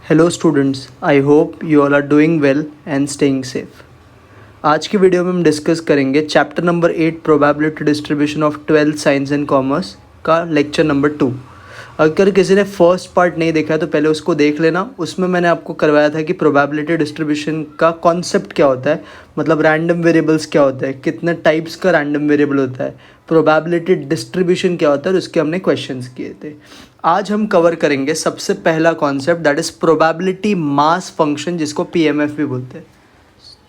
Hello students, I hope you all are doing well and staying safe. आज की video में हम discuss करेंगे chapter number 8 probability distribution of 12th science and commerce का lecture number 2। अगर किसी ने फर्स्ट पार्ट नहीं देखा है तो पहले उसको देख लेना। उसमें मैंने आपको करवाया था कि प्रोबेबिलिटी डिस्ट्रीब्यूशन का कॉन्सेप्ट क्या होता है, मतलब रैंडम वेरिएबल्स क्या होता है, कितने टाइप्स का रैंडम वेरिएबल होता है, प्रोबेबिलिटी डिस्ट्रीब्यूशन क्या होता है, और उसके हमने क्वेश्चंस किए थे। आज हम कवर करेंगे सबसे पहला concept, that is probability mass function, जिसको पीएमएफ भी बोलते हैं।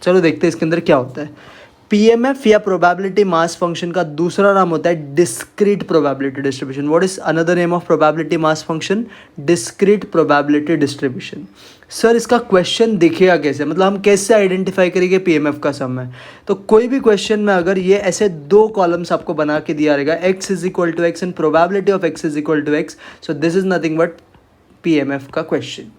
चलो देखते हैं इसके अंदर क्या होता है। पीएमएफ या प्रोबेबिलिटी मास फंक्शन का दूसरा नाम होता है discrete probability distribution. What is another name of probability mass function? Discrete probability distribution. Sir इसका क्वेश्चन दिखेगा कैसे, मतलब हम कैसे आइडेंटिफाई करेंगे पीएमएफ का सम है? तो कोई भी क्वेश्चन में अगर ये ऐसे दो कॉलम्स आपको बना के दिया रहेगा, x is equal to x and probability of x is equal to x, so this is nothing but PMF का क्वेश्चन।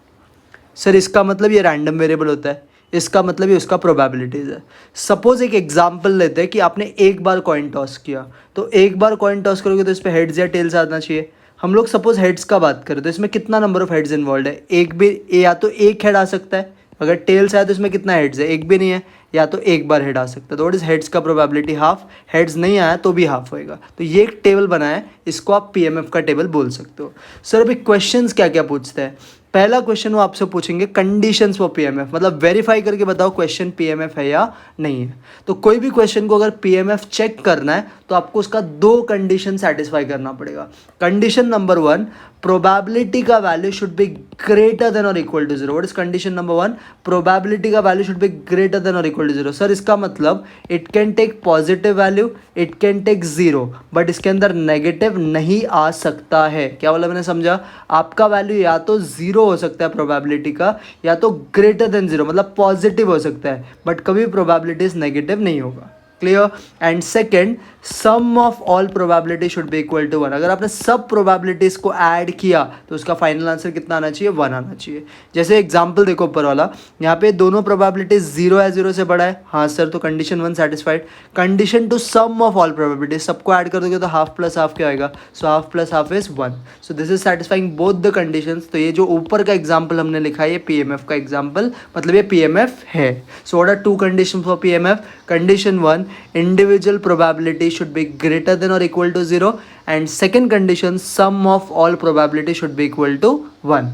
सर इसका मतलब ये रैंडम वेरिएबल होता है, इसका मतलब ये उसका प्रोबेबिलिटीज़ है। सपोज एक एग्जांपल लेते हैं कि आपने एक बार कॉइन टॉस किया, तो एक बार कॉइन टॉस करोगे तो इस पर हेड्स या टेल्स आना चाहिए। हम लोग सपोज हेड्स का बात करें तो इसमें कितना नंबर ऑफ हेड्स इन्वॉल्व है? एक भी, या तो एक हेड आ सकता है। अगर टेल्स आया तो इसमें कितना हेड्स है? एक भी नहीं है, या तो एक बार हेड आ सकता है। तो व्हाट इज हेड्स का प्रोबेबिलिटी? हाफ। हेड्स नहीं आया तो भी हाफ होएगा। तो ये एक टेबल बना है, इसको आप पीएमएफ का टेबल बोल सकते हो। सर अभी क्वेश्चंस क्या क्या पूछते हैं? पहला क्वेश्चन वो आपसे पूछेंगे कंडीशंस फॉर पीएमएफ, मतलब वेरीफाई करके बताओ क्वेश्चन पीएमएफ है या नहीं है। तो कोई भी क्वेश्चन को अगर पीएमएफ चेक करना है तो आपको उसका दो कंडीशन सेटिस्फाई करना पड़ेगा। कंडीशन नंबर 1, प्रोबेबिलिटी का value should be greater than और equal to 0। What is condition number 1? Probability का value should be greater than और इक्वल टू 0। सर इसका मतलब it can take positive value, it can take 0, but इसके अंदर negative नहीं आ सकता है। क्या बोला मैंने, समझा? आपका वैल्यू या तो 0 हो सकता है प्रोबेबिलिटी का, या तो ग्रेटर देन 0, मतलब पॉजिटिव हो सकता है, बट कभी प्रोबेबिलिटीज नेगेटिव नहीं होगा। Clear? And second, sum of all probability should be equal to 1। अगर आपने सब प्रोबेबिलिटीज को ऐड किया तो उसका फाइनल आंसर कितना आना चाहिए? 1 आना चाहिए। जैसे एग्जांपल देखो ऊपर वाला, यहाँ पे दोनों प्रोबेबिलिटीज 0 है, 0 से बड़ा है। हाँ सर, तो condition 1 satisfied. Condition two sum of all probabilities, सबको ऐड कर दोगे तो हाफ प्लस हाफ क्या आएगा? So half plus half is 1। So this is satisfying both the conditions. तो ये जो ऊपर का एग्जाम्पल हमने लिखा है ये पीएमएफ का एग्जाम्पल, मतलब ये पीएमएफ है। So what are two condition for PMF? Condition 1, individual probability should be greater than or equal to 0, and second condition, sum of all probability should be equal to 1।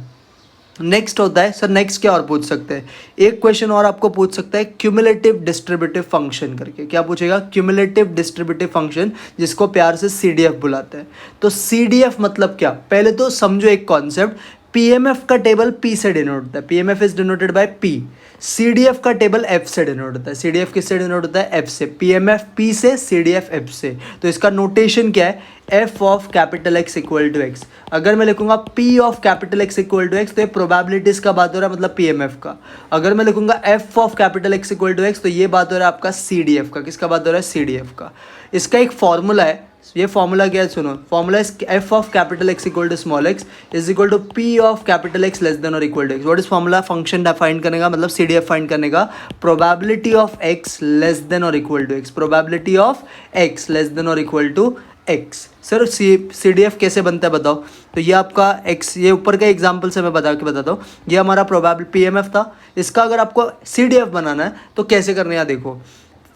Next होता है, sir next क्या और पूछ सकते हैं? एक question और आपको पूछ सकता है क्यूमुलेटिव डिस्ट्रीब्यूटिव फंक्शन करके। क्या पूछेगा? क्यूमुलेटिव डिस्ट्रीब्यूटिव फंक्शन, जिसको प्यार से सीडीएफ बुलाते हैं। तो सीडीएफ मतलब क्या? पहले तो समझो एक कॉन्सेप्ट, पीएमएफ का टेबल पी से डिनोट होता है, PMF is denoted by P. CDF का टेबल एफ से डिनोट होता है, सीडीएफ किससे डिनोट होता है? एफ से। पीएमएफ पी से, सीडीएफ एफ से। तो इसका नोटेशन क्या है? F of capital X equal to X. अगर मैं लिखूंगा P of capital X equal to X तो ये प्रोबेबिलिटीज का बात हो रहा है, मतलब पीएमएफ का। अगर मैं लिखूंगा F of capital X equal to X तो ये बात हो रहा है आपका सीडीएफ का। किसका बात हो रहा है? सीडीएफ का। इसका एक फॉर्मूला है, ये फॉर्मूला क्या है सुनो। Formula is F of capital X equal to small X is equal to P of capital X less than और equal to X. What is formula? Function define करने का, मतलब सीडीएफ फाइंड करने का। Probability of X less than और equal to X, probability of X less than और equal to X. Sir CDF कैसे बनता है बताओ? तो ये आपका एक्स, ये ऊपर का एग्जांपल से मैं बताता हूँ। ये हमारा प्रोबेबिलिटी पीएमएफ था। इसका अगर आपको सीडीएफ बनाना है तो कैसे करने का देखो।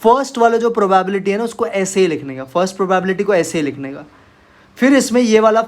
फर्स्ट वाला जो प्रोबेबिलिटी है ना उसको ऐसे ही लिखने का, फर्स्ट प्रोबेबिलिटी को ऐसे ही लिखने का। फिर इसमें ये वाला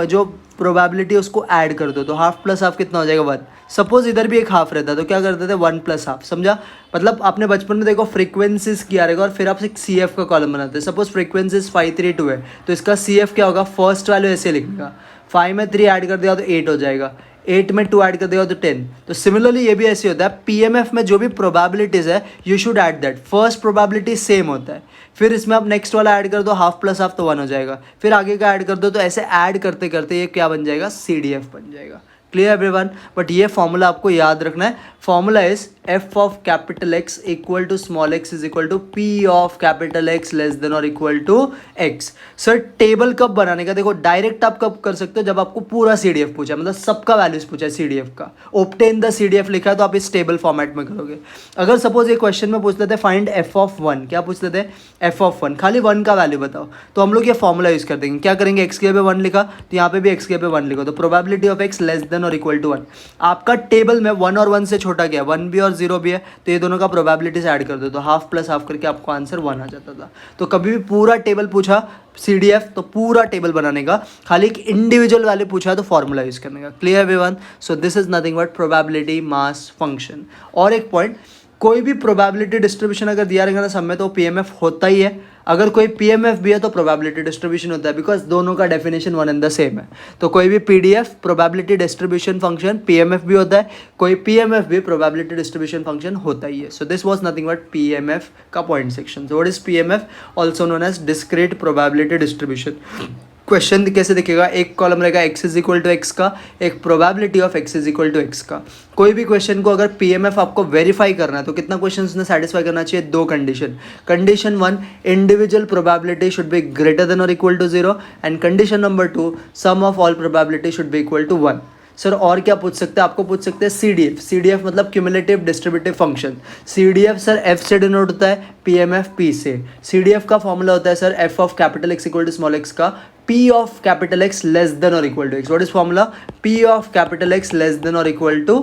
जो प्रोबेबिलिटी है उसको ऐड कर दो, तो हाफ प्लस हाफ कितना हो जाएगा? 1। सपोज इधर भी एक हाफ रहता तो क्या करते थे? 1 प्लस हाफ। समझा? मतलब आपने बचपन में देखो फ्रीक्वेंसीज किया रहेगा और फिर आप एक सी एफ का कॉलम बनाते हैं। सपोज फ्रीक्वेंसीज 532 है तो इसका सी एफ क्या होगा? फर्स्ट वैल्यू ऐसे लिखने का, 5 में 3 ऐड कर दिया तो 8 हो जाएगा, 8 में 2 ऐड कर देगा तो 10। तो सिमिलरली ये भी ऐसे होता है, पीएमएफ में जो भी प्रोबेबिलिटीज है you should add that. First probability same होता है, फिर इसमें आप नेक्स्ट वाला ऐड कर दो, हाफ प्लस हाफ तो 1 हो जाएगा, फिर आगे का ऐड कर दो, तो ऐसे ऐड करते करते ये क्या बन जाएगा? सीडीएफ बन जाएगा। Clear everyone? बट ये फॉर्मूला आपको याद रखना है। Formula is F of capital X equal to small X is equal to P of capital X less than और equal to X. Sir table कब बनाने का, देखो डायरेक्ट आप कब कर सकते हो, जब आपको पूरा सीडीएफ पूछा है, मतलब सबका वैल्यूज पूछा है सीडीएफ का, ऑब्टेन द सीडीएफ लिखा है तो आप इस टेबल फॉर्मेट में करोगे। अगर सपोज ये क्वेश्चन में पूछ लेते फाइंड एफ ऑफ वन, क्या पूछ लेते एफ ऑफ वन, खाली वन का वैल्यू बताओ, तो हम लोग ये फॉर्मूला यूज कर देंगे। क्या करेंगे, एक्स के पे वन लिखा तो यहाँ पे भी एक्स के पे वन लिखो, तो probability of X less than और इक्वल टू वन। आपका टेबल में वन और वन से छोटा गया, वन भी और जीरो भी है, तो ये दोनों का प्रोबेबिलिटीज ऐड कर दो, तो हाफ प्लस हाफ करके आपको आंसर वन आ जाता था। तो कभी भी पूरा टेबल पूछा सीडीएफ तो पूरा टेबल बनाने का, खाली एक इंडिविजुअल वैल्यू पूछा है तो फॉर्मूला यूज करने का। Clear everyone? So this is nothing but probability mass function. और एक पॉइंट, कोई भी प्रोबेबिलिटी डिस्ट्रीब्यूशन अगर दिया रहेगा ना सब में तो पीएमएफ होता ही है, अगर कोई पीएमएफ भी है तो प्रोबेबिलिटी डिस्ट्रीब्यूशन होता है, बिकॉज दोनों का definition one and the same है। तो कोई भी PDF probability distribution function PMF भी होता है, कोई पीएमएफ भी प्रोबेबिलिटी डिस्ट्रीब्यूशन फंक्शन होता ही है। So this was nothing but PMF का point section. So what is PMF, also known as discrete probability distribution. Question कैसे दिखेगा, एक कॉलम रहेगा X is equal to X का, एक probability of X is equal to X का। कोई भी क्वेश्चन को अगर पीएमएफ आपको वेरीफाई करना है तो कितना क्वेश्चन उसने सेटिस्फाई करना चाहिए, दो condition. Condition one, individual probability should be greater than और equal to zero, and condition number two, sum of all probability should be equal to one. Sir और क्या पूछ सकते हैं, आपको पूछ सकते हैं सीडीएफ। सीडीएफ मतलब cumulative distributive function. CDF sir F से डिनोट होता है, पीएमएफ पी से। सीडीएफ का फॉर्मूला होता है sir F of capital X equal to small x का P of capital X less than or equal to X. What is formula? P of capital X less than or equal to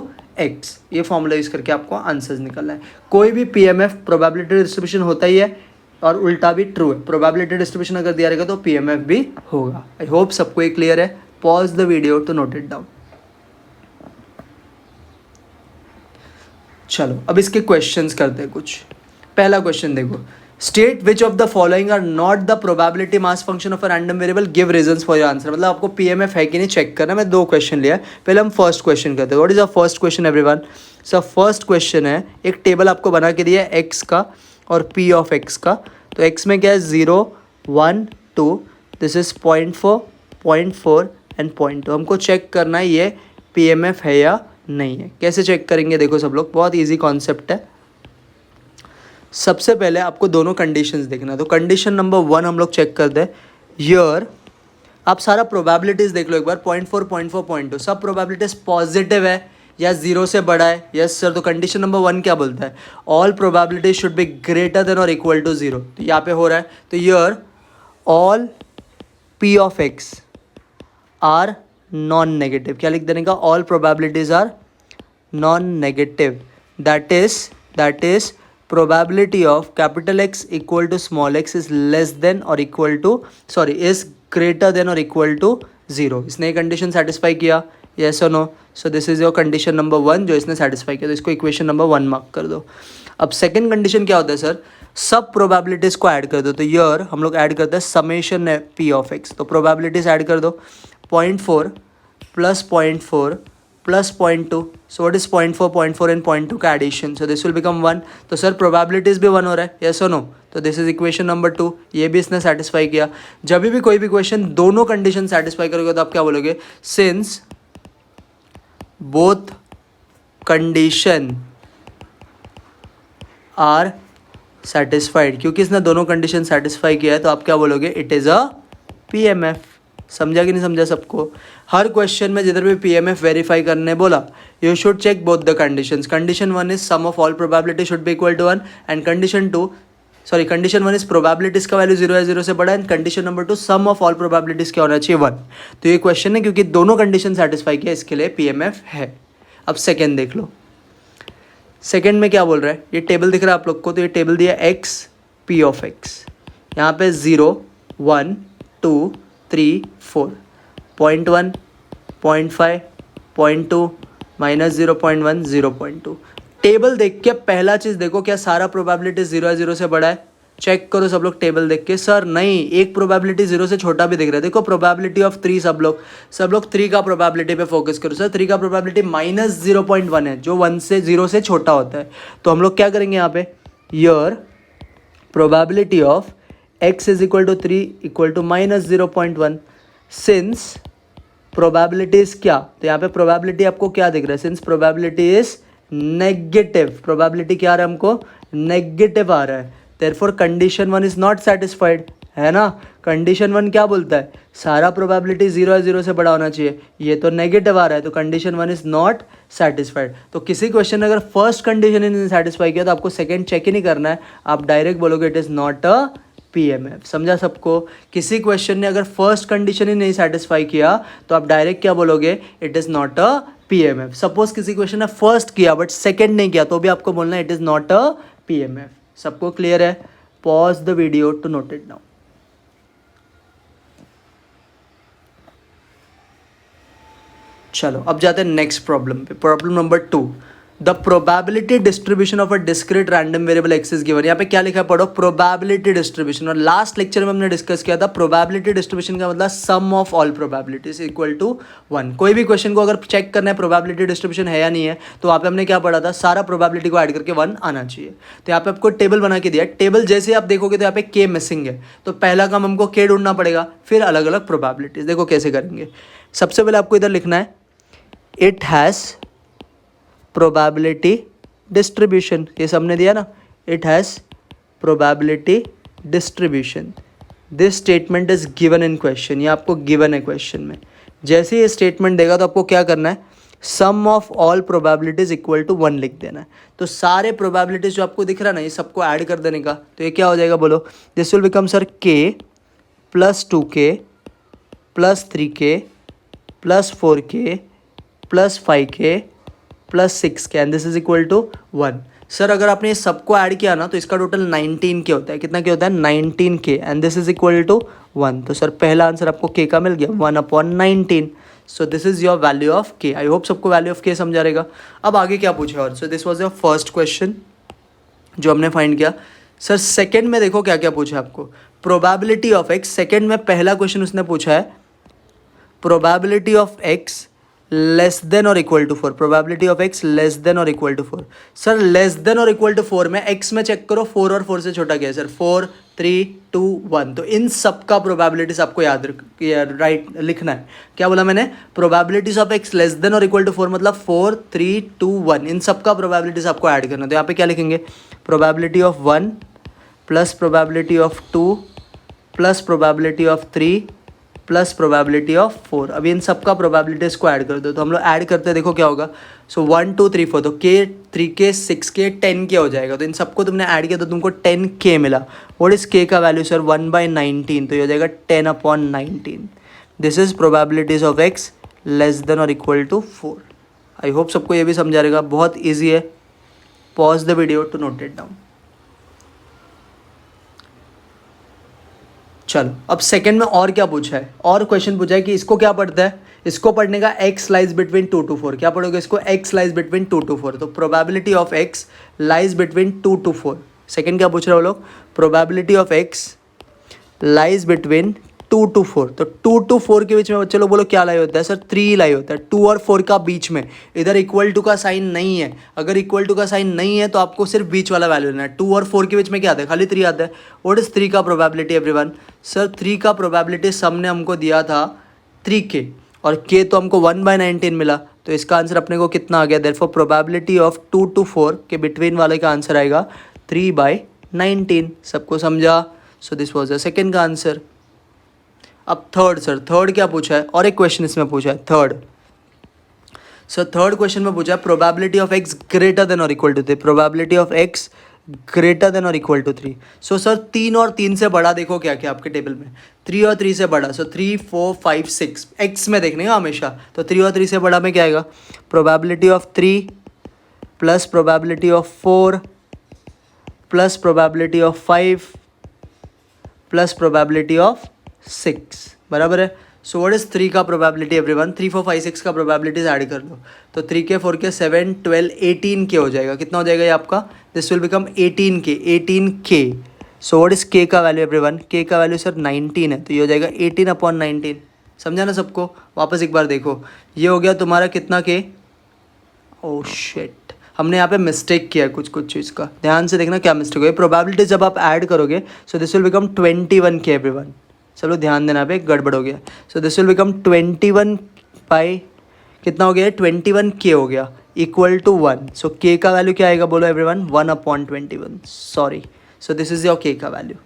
X. ये formula use करके आपको answers निकालना है। कोई भी PMF probability distribution होता ही है और उल्टा भी ट्रू है, प्रोबेबिलिटी डिस्ट्रीब्यूशन अगर दिया रहेगा तो PMF भी होगा। आई होप सबको ये क्लियर है। Pause the video to note it down. चलो अब इसके क्वेश्चंस करते हैं कुछ। पहला क्वेश्चन देखो, state which of the following are not the probability mass function of a random variable, give reasons for your answer. मतलब आपको पीएमएफ है कि नहीं चेक करना। मैं दो क्वेश्चन लिया है, पहले हम फर्स्ट क्वेश्चन करते हैं। What is a first question everyone? So first question है, एक टेबल आपको बना के दिया है एक्स का और पी ऑफ एक्स का। तो एक्स में क्या है, 0 1 2, दिस इज 0.4 0.4 एंड 0.2। हमको चेक करना है ये पीएमएफ है या नहीं है। कैसे चेक करेंगे, देखो सब लोग, बहुत ईजी कॉन्सेप्ट है। सबसे पहले आपको दोनों कंडीशंस देखना है। तो कंडीशन नंबर 1 हम लोग चेक करते हैं। हियर आप सारा प्रोबेबिलिटीज देख लो एक बार, 0.4 0.4 0.2 सब प्रोबेबिलिटीज पॉजिटिव है या 0 से बड़ा है। Yes sir. तो कंडीशन नंबर 1 क्या बोलता है, all probabilities should be greater than और इक्वल टू 0। तो यहाँ पे हो रहा है, तो here all P of X are non negative. क्या लिख देने का, all probabilities are non negative, that is probability of capital X equal to small x is less than or equal to is greater than or equal to 0। इसने condition satisfy किया, yes or no? so this is your condition number 1 जो इसने satisfy किया, तो इसको equation number 1 mark कर दो। अब सेकंड कंडीशन क्या होता है सर, सब प्रोबेबिलिटीज को ऐड कर दो। तो यर हम लोग ऐड करते हैं समेशन है पी ऑफ एक्स, तो प्रोबेबिलिटीज ऐड कर दो, 0.4 plus 0.4 plus 0.2। So what is 0.4 0.4 and 0.2 का addition, so this will become 1। तो सर प्रोबेबिलिटीज भी 1 हो रहा है, यस और नो? तो दिस इज इक्वेशन नंबर 2, ये भी इसने सेटिस्फाई किया। जब भी कोई भी क्वेश्चन दोनों कंडीशन सेटिस्फाई करोगे तो आप क्या बोलोगे, since both condition are satisfied, क्योंकि इसने दोनों कंडीशन सेटिस्फाई किया है तो आप क्या बोलोगे, इट इज अ पीएमएफ। समझा कि नहीं समझा सबको? हर क्वेश्चन में जिधर भी पीएमएफ वेरीफाई करने बोला, you should check both the conditions. Condition 1 is sum of all probability should be equal to 1 and condition 1 is probabilities का वैल्यू 0 है 0 से बड़ा, and condition number 2 sum of all probabilities क्या होना चाहिए, 1। तो ये क्वेश्चन है क्योंकि दोनों कंडीशन सेटिस्फाई किया, इसके लिए पीएमएफ है। अब सेकेंड देख लो, सेकेंड में क्या बोल रहा है, ये टेबल दिख रहा है आप लोग को, तो ये टेबल दिया एक्स पी ऑफ एक्स, यहाँ पे 0 1 2 3 4, 0.1 0.5 0.2 -0.1 0.2। टेबल देख के पहला चीज़ देखो, क्या सारा प्रोबेबिलिटी 0 है 0 से बड़ा है? चेक करो सब लोग टेबल देख के। सर नहीं, एक प्रोबेबिलिटी 0 से छोटा भी दिख रहा है। देखो प्रोबेबिलिटी ऑफ 3, सब लोग 3 का प्रोबेबिलिटी पे फोकस करो। सर 3 का प्रोबेबिलिटी -0.1 है, जो 0 से छोटा होता है। तो हम लोग क्या करेंगे यहाँ पे, यर probability of x is equal to 3 equal to -0.1। Since probability is क्या, तो यहाँ पे प्रोबेबिलिटी आपको क्या दिख रहा है, since probability is negative, probability क्या आ रहा है हमको, नेगेटिव आ रहा है। Therefore condition 1 is not satisfied, है ना। कंडीशन 1 क्या बोलता है, सारा प्रोबेबिलिटी 0 है 0 से बड़ा होना चाहिए, ये तो नेगेटिव आ रहा है, तो कंडीशन 1 इज नॉट सेटिस्फाइड। तो किसी क्वेश्चन ने अगर फर्स्ट कंडीशन ही नहीं सेटिस्फाई किया तो आपको सेकंड चेक ही नहीं करना है, आप डायरेक्ट बोलोगे it is not a PMF। समझा सबको। किसी क्वेश्चन ने अगर फर्स्ट कंडीशन ही नहीं सेटिस्फाई किया तो आप डायरेक्ट क्या बोलोगे, it is not a PMF। Suppose किसी क्वेश्चन ने फर्स्ट किया बट सेकंड नहीं किया तो भी आपको बोलना है it is not a PMF। सबको क्लियर है? Pause the video to note it down. चलो अब जाते हैं नेक्स्ट प्रॉब्लम पे। Problem number 2, the probability distribution of a discrete random variable X is given. यहाँ पे क्या लिखा है पढ़ो, प्रोबेबिलिटी डिस्ट्रीब्यूशन। और लास्ट लेक्चर में हमने डिस्कस किया था प्रोबेबिलिटी डिस्ट्रीब्यूशन का मतलब sum of all probabilities equal to 1। कोई भी क्वेश्चन को अगर चेक करना है प्रोबेबिलिटी डिस्ट्रीब्यूशन है या नहीं है तो वहाँ पे हमने क्या पढ़ा था, सारा प्रोबेबिलिटी को ऐड करके 1 आना चाहिए। तो यहाँ पे आपको टेबल बना के दिया है, टेबल जैसे आप देखोगे तो यहाँ पे के मिसिंग है, तो पहला काम हमको के ढूंढना पड़ेगा, फिर अलग अलग प्रोबेबिलिटीज। देखो कैसे करेंगे। सबसे पहले आपको इधर लिखना है इट हैज़ प्रोबेबिलिटी डिस्ट्रीब्यूशन, ये सबने दिया ना, it has probability distribution. This statement is given in question, ये आपको गिवन है क्वेश्चन में। जैसे ये स्टेटमेंट देगा तो आपको क्या करना है, sum of all probabilities equal to 1 लिख देना है। तो सारे प्रोबेबिलिटीज जो आपको दिख रहा है ना, ये सबको ऐड कर देने का, तो ये क्या हो जाएगा बोलो, this will become sir k plus 2k plus 3k plus 4k plus 5k plus 6k and this is equal to 1। Sir अगर आपने ये सबको ऐड किया ना तो इसका टोटल 19k होता है। कितना के होता है, 19k and this is equal to 1। तो सर पहला आंसर आपको k का मिल गया 1/19। सो this is your value of k। I hope सबको वैल्यू ऑफ k समझा रहेगा। अब आगे क्या पूछा और, सो this was your first question जो हमने फाइंड किया। सर सेकेंड में देखो क्या क्या पूछा आपको, प्रोबेबिलिटी ऑफ x। सेकेंड में पहला क्वेश्चन उसने पूछा है probability of x less than और equal to 4, probability of x less than और equal to 4। Sir less than और इक्वल टू 4 में x में चेक करो 4 और 4 से छोटा क्या है सर, 4 3 2 1। तो इन सब का प्रोबेबिलिटीज आपको याद राइट लिखना है। क्या बोला मैंने, probabilities of x less than और इक्वल टू 4 मतलब 4 3 2 1, इन सब का प्रोबेबिलिटीज आपको ऐड करना है। तो यहाँ पे क्या लिखेंगे, probability of 1 plus probability of 2 plus probability of 3 plus probability of 4। अभी इन सब का प्रोबेबिलिटीज़ को ऐड कर दो, तो हम लोग ऐड करते हैं, देखो क्या होगा। सो 1 2 3 4, तो k 3k 6k 10k हो जाएगा। तो इन सबको तुमने ऐड किया तो तुमको 10k मिला। व्हाट इज k का वैल्यू सर, 1/19, तो ये हो जाएगा 10/19। This is probabilities of x less than और इक्वल टू 4। आई होप सबको ये भी समझा रहेगा, बहुत ईजी है। Pause the video to note it down. चलो अब सेकंड में और क्या पूछा है, और क्वेश्चन पूछा है कि इसको क्या पढ़ता है, इसको पढ़ने का x लाइज बिटवीन 2 to 4। क्या पढ़ोगे इसको, x लाइज बिटवीन 2 to 4। तो probability of x lies between 2 to 4। Second क्या पूछ रहे हो लोग, probability of x lies between 2 to 4। तो 2 to 4 के बीच में बच्चे लोग बोलो क्या लाई होता है सर, 3 लाई होता है। 2 और 4 का बीच में, इधर इक्वल टू का साइन नहीं है। अगर इक्वल टू का साइन नहीं है तो आपको सिर्फ बीच वाला वैल्यू लेना है। 2 और 4 के बीच में क्या आता है, खाली 3 आता है। व्हाट इज 3 का प्रोबेबिलिटी एवरीवन, सर 3 का प्रोबेबिलिटी सम ने हमको दिया था 3k और k तो हमको 1/19 मिला। तो इसका आंसर अपने को कितना आ गया, देयरफॉर प्रोबेबिलिटी ऑफ 2 to 4 के बिटवीन वाले का आंसर आएगा 3/19। सबको समझा। सो दिस वॉज द सेकेंड का आंसर। अब थर्ड, सर थर्ड क्या पूछा है, और एक क्वेश्चन इसमें पूछा है थर्ड। सर थर्ड क्वेश्चन में पूछा है probability of x greater than और equal to 3, probability of x greater than और इक्वल टू 3। सो सर 3 और 3 से बड़ा देखो क्या क्या आपके टेबल में, 3 और 3 से बड़ा। सो 3 4 5 6 x में देखने का हमेशा, तो 3 और 3 से बड़ा में क्या आएगा, probability of 3 plus probability of 4 plus probability of 5 plus probability of 6 बराबर है। सो व्हाट इज 3 का प्रोबेबिलिटी एवरीवन, 3 4 5 6 का प्रोबेबिलिटीज ऐड कर लो। तो 3k 4k 7 12 18k हो जाएगा। कितना हो जाएगा ये आपका, this will become 18k। So what is k का वैल्यू एवरीवन, k का वैल्यू सर 19 है, तो ये हो जाएगा 18/19। समझा ना सबको। वापस एक बार देखो, ये हो गया तुम्हारा कितना k, ओह शिट हमने यहाँ पे मिस्टेक किया है कुछ चीज़ का, ध्यान से देखना क्या मिस्टेक हो। प्रोबेबिलिटी जब आप ऐड करोगे सो this will become 21k everyone. चलो ध्यान देना पे गड़बड़ हो गया। सो दिस विल बिकम 21 बाई कितना हो गया, 21k हो गया। Equal to 1. सो के का वैल्यू क्या आएगा बोलो everyone, 1/21. Sorry, so this is your के का वैल्यू.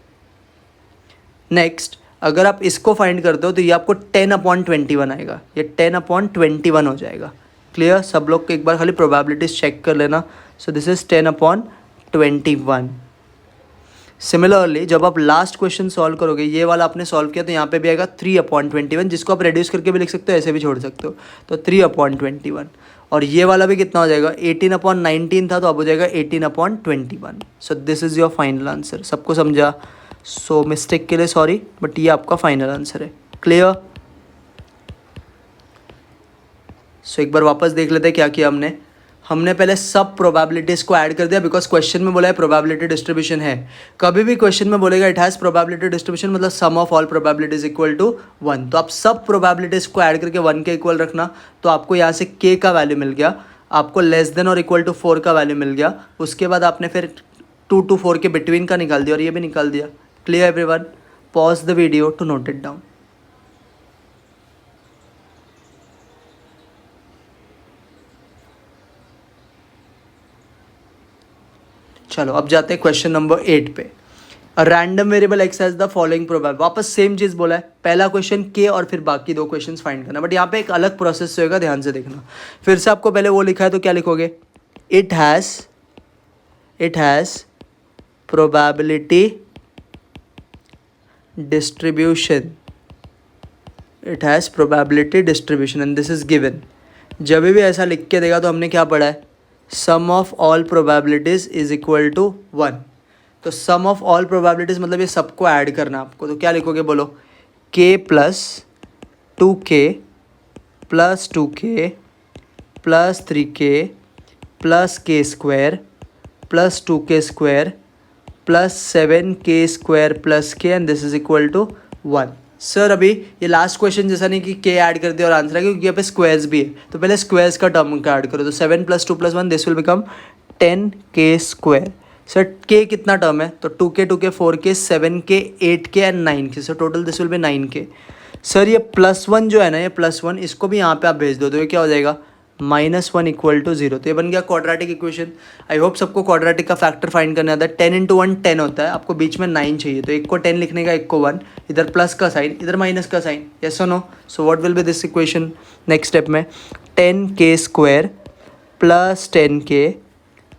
नेक्स्ट, अगर आप इसको फाइंड करते हो तो ये आपको 10/21 आएगा, ये 10/21 हो जाएगा. क्लियर? सब लोग को एक बार खाली प्रोबेबिलिटीज चेक कर लेना. सो दिस इज 10/21. सिमिलरली जब आप लास्ट क्वेश्चन सॉल्व करोगे, ये वाला आपने सॉल्व किया तो यहाँ पे भी आएगा 3/21, जिसको आप रिड्यूस करके भी लिख सकते हो, ऐसे भी छोड़ सकते हो. तो 3/21. और ये वाला भी कितना हो जाएगा, 18/19 था तो अब हो जाएगा 18/21. So this is your final answer. सबको समझा? सो मिस्टेक के लिए सॉरी, बट ये आपका फाइनल आंसर है. क्लियर? सो एक बार वापस देख लेते हैं क्या किया हमने पहले सब प्रोबेबिलिटीज़ को ऐड कर दिया, बिकॉज क्वेश्चन में बोला है प्रोबेबिलिटी डिस्ट्रीब्यूशन है. कभी भी क्वेश्चन में बोलेगा इट हैज़ प्रोबेबिलिटी डिस्ट्रीब्यूशन, मतलब sum of all probabilities equal to 1. तो आप सब प्रोबेबिलिटीज़ को ऐड करके 1 के इक्वल रखना. तो आपको यहाँ से के का वैल्यू मिल गया, आपको लेस देन और इक्वल टू 4 का वैल्यू मिल गया. उसके बाद आपने फिर 2 to 4 के बिटवीन का निकाल दिया और ये भी निकाल दिया. Clear everyone? Pause the video to note it down. चलो अब जाते हैं क्वेश्चन नंबर 8 पे. Random variable X has the following probability. वापस सेम चीज़ बोला है, पहला क्वेश्चन के और फिर बाकी 2 क्वेश्चंस फाइंड करना. बट यहाँ पे एक अलग प्रोसेस होएगा, ध्यान से देखना. फिर से आपको पहले वो लिखा है तो क्या लिखोगे, it has probability distribution. It has probability distribution and this is given. जब भी ऐसा लिख के देगा तो हमने क्या पढ़ा है, sum of all probabilities is equal to 1. तो सम ऑफ ऑल प्रोबेबिलिटीज मतलब ये सबको ऐड करना आपको. तो क्या लिखोगे बोलो, k plus 2k plus 2k plus 3k plus k square plus 2k square plus 7k square plus k and this is equal to 1. Sir अभी ये लास्ट क्वेश्चन जैसा नहीं कि के ऐड कर दिया और आंसर है, क्योंकि यहाँ पे स्क्वायर्स भी है. तो पहले स्क्वायर्स का टर्म का ऐड करो. तो 7 + 2 + 1 this will become 10k square. Sir के कितना टर्म है, तो 2k 2k 4k 7k 8k and 9k. So total this will be 9k. Sir ये +1 जो है ना, ये +1 इसको भी यहाँ पे आप भेज दो तो ये क्या हो जाएगा, -1 इक्वल टू 0. तो ये बन गया क्वाड्रेटिक इक्वेशन. आई होप सबको क्वाड्रेटिक का फैक्टर फाइंड करना आता है. 10 × 1 10 होता है, आपको बीच में 9 चाहिए. तो एक को 10 लिखने का, एक को 1, इधर प्लस का साइन इधर माइनस का साइन. यस और no? So what will be this equation next step में, 10k square plus 10k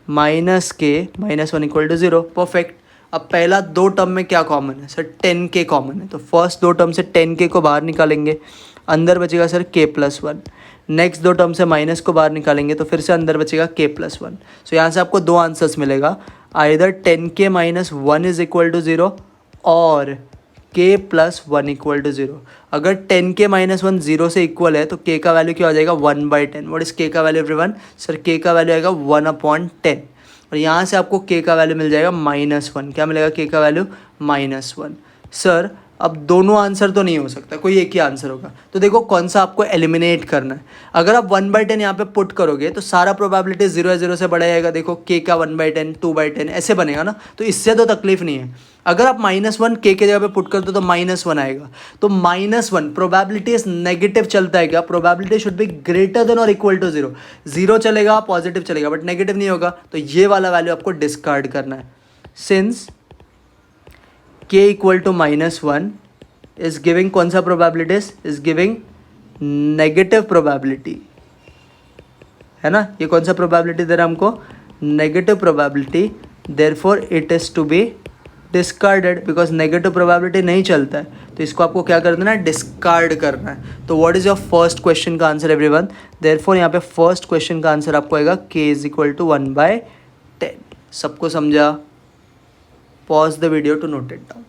minus k -1 equal to 0. Perfect. अब पहला 2 टर्म में क्या कॉमन है, सर 10k कॉमन है. तो फर्स्ट 2 टर्म से 10k को बाहर निकालेंगे, अंदर बचेगा सर k + 1. नेक्स्ट 2 टर्म से माइनस को बाहर निकालेंगे तो फिर से अंदर बचेगा k + 1. सो यहाँ से आपको 2 आंसर्स मिलेगा, either 10k - 1 is equal to 0 और k + 1 इक्वल टू 0. अगर 10k - 1 0 से इक्वल है तो k का वैल्यू क्या हो जाएगा, 1/10. व्हाट इज k का वैल्यू एवरीवन? सर k का वैल्यू आएगा 1/10. और यहाँ से आपको k का वैल्यू मिल जाएगा -1. क्या मिलेगा k का वैल्यू? -1. सर अब दोनों आंसर तो नहीं हो सकता, कोई एक ही आंसर होगा. तो देखो कौन सा आपको एलिमिनेट करना है. अगर आप 1/10 यहाँ पे पुट करोगे तो सारा प्रोबेबिलिटी 0 है, 0 से बड़ा आएगा. देखो k का 1/10 2/10 ऐसे बनेगा ना, तो इससे तो तकलीफ नहीं है. अगर आप -1 k के जगह पे पुट कर दो तो -1 आएगा. तो -1 प्रोबेबिलिटी नेगेटिव चलता है क्या, probability should be greater than और इक्वल टू 0. 0 चलेगा, पॉजिटिव चलेगा, बट नेगेटिव नहीं होगा. तो ये वाला वैल्यू आपको डिस्कार्ड करना है. Since k equal to -1 is giving कौन सा probabilities, is giving negative probability, है ना. ये कौन सा प्रोबेबिलिटी दे रहा है हमको, negative probability. Therefore it is to be discarded, because negative probability नहीं चलता है. तो इसको आपको क्या कर देना है, डिस्कार्ड करना है. तो what is your first question का आंसर एवरीवन? देयरफॉर यहाँ पे फर्स्ट क्वेश्चन का आंसर आपको आएगा k इज इक्वल टू 1/10. सबको समझा? Pause the video to note it down.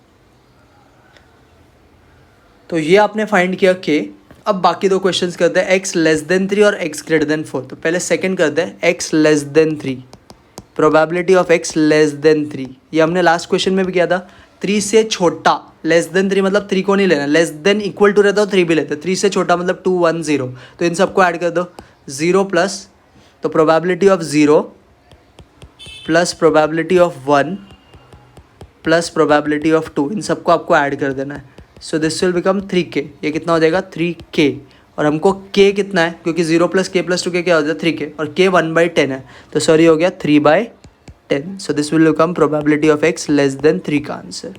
तो ये आपने फाइंड किया k. अब बाकी 2 क्वेश्चंस करते हैं, x < 3 और x > 4. तो पहले सेकंड करते हैं, x < 3, प्रोबेबिलिटी ऑफ x < 3. ये हमने लास्ट क्वेश्चन में भी किया था. 3 से छोटा, <3 मतलब 3 को नहीं लेना, लेस देन इक्वल टू रहता हो 3 भी लेते. 3 से छोटा मतलब 2 1 0. तो इन सबको ऐड कर दो, 0 प्लस, तो probability of 0 plus probability of 1 plus probability of 2, इन सबको आपको ऐड कर देना है. So this will become 3k. ये कितना हो जाएगा, 3k. और हमको k कितना है, क्योंकि 0 + k + 2k क्या हो जाता है 3k, और k 1/10 है, तो सॉरी हो गया 3/10. सो this will become probability of x less then 3 का आंसर.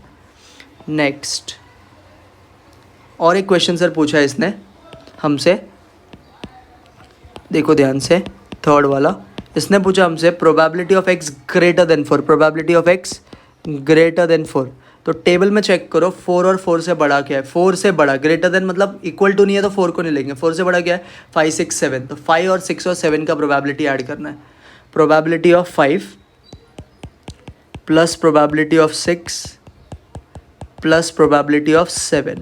नेक्स्ट और एक क्वेश्चन सर पूछा है इसने हमसे, देखो ध्यान से, थर्ड वाला. इसने पूछा हमसे probability of x greater then 4, probability of x greater then 4. तो टेबल में चेक करो 4 और 4 से बड़ा क्या है. 4 से बड़ा, ग्रेटर देन मतलब इक्वल टू नहीं है तो 4 को नहीं लेंगे. 4 से बड़ा क्या है 5 6 7, तो 5 और 6 और 7 का प्रोबेबिलिटी ऐड करना है. Probability of 5 plus probability of 6 plus probability of 7,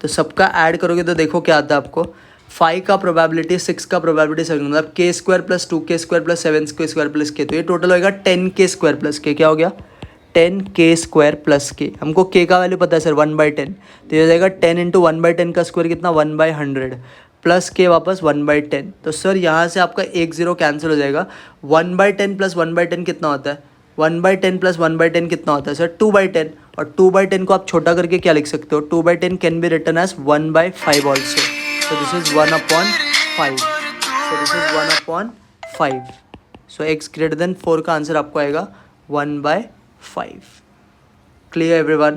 तो सबका ऐड करोगे तो देखो क्या आता है आपको. 5 का प्रोबेबिलिटी, 6 का प्रोबेबिलिटी 7, मतलब k² + 2k² + 7k² + k, तो ये टोटल होएगा 10k² + k. क्या हो गया 10k² + k. हमको k का वैल्यू पता है सर 1/10, तो ये हो जाएगा 10 × 1/10 का स्क्वायर कितना 1/100 प्लस k वापस 1/10. तो सर यहाँ से आपका 1 0 कैंसिल हो जाएगा. 1/10 + 1/10 कितना होता है, 1/10 + 1/10 कितना होता है सर 2/10, और 2/10 को आप छोटा करके क्या लिख सकते हो, 2/10 can be written as 1/5 also. So this is 1/5. So this is 1/5. So x greater than 4 का आंसर आपको आएगा 1/5. Clear everyone?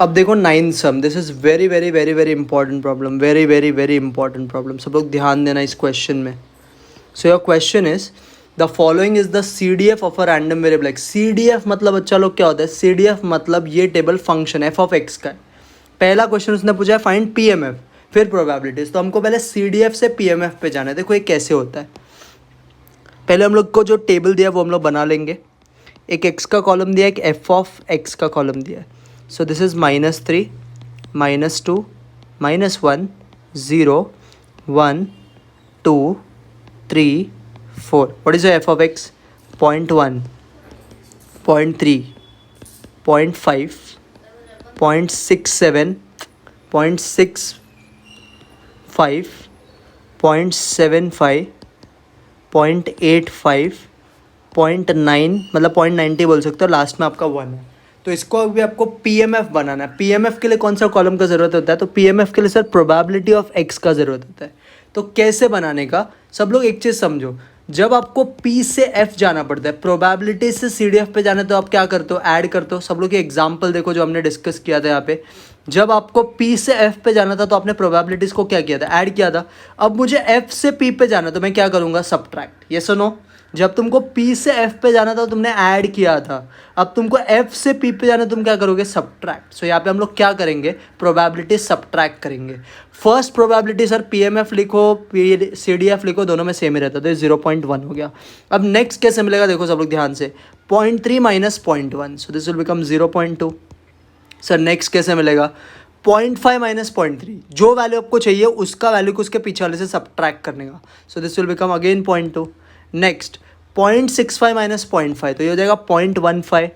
अब देखो 9th sum. This is very very very very important problem. Very very very important problem. सब लोग ध्यान देना इस क्वेश्चन में. So your question is the following is the CDF of a random variable x. CDF मतलब अच्छा लोग क्या होता है, CDF मतलब ये table function f of x का है. पहला क्वेश्चन उसने पूछा है फाइंड PMF, फिर प्रोबेबिलिटीज. तो हमको पहले CDF से PMF पे जाना है. देखो ये कैसे होता है. पहले हम लोग को जो टेबल दिया है वो हम लोग बना लेंगे. एक x का कॉलम दिया है, एक f ऑफ x का कॉलम दिया है. So this is -3 -2 -1 0 1 2 3 4. What is f of x? 0.1 0.3 0.5 0.67 0.65 0.75 0.85 0.9, मतलब 0.90 बोल सकते हो. लास्ट में आपका 1 है. तो इसको अभी आपको PMF बनाना है. PMF के लिए कौन सा कॉलम का ज़रूरत होता है, तो PMF के लिए सर प्रोबेबिलिटी ऑफ x का ज़रूरत होता है. तो कैसे बनाने का, सब लोग एक चीज़ समझो. जब आपको P से F जाना पड़ता है, प्रोबेबिलिटी से CDF पे जाना है, तो आप क्या करते हो, ऐड करते हो. सब लोग ये एग्जांपल देखो जो हमने डिस्कस किया था यहाँ पे. जब आपको P से F पे जाना था तो आपने प्रोबेबिलिटीज़ को क्या किया था, ऐड किया था. अब मुझे F से P पे जाना तो मैं क्या करूँगा, सब्ट्रैक्ट. ये सुनो, जब तुमको P से F पे जाना था तुमने ऐड किया था. अब तुमको F से P पे जाना, तुम क्या करोगे, सब्ट्रैक्ट. सो यहाँ पे हम लोग क्या करेंगे, प्रोबेबिलिटी सब्ट्रैक्ट करेंगे. फर्स्ट प्रोबेबिलिटी सर PMF लिखो, CDF लिखो, दोनों में सेम ही रहता है, तो 0.1 हो गया. अब नेक्स्ट कैसे मिलेगा, देखो सब लोग ध्यान से, 0.3 - 0.1, सो this will become 0.2. Sir next कैसे मिलेगा, 0.5 - 0.3, जो वैल्यू आपको चाहिए उसका वैल्यू को उसके पीछे वाले से सब्ट्रैक्ट करने का. सो this will become again 0.2. Next 0.65 - 0.5, तो ये हो जाएगा 0.15.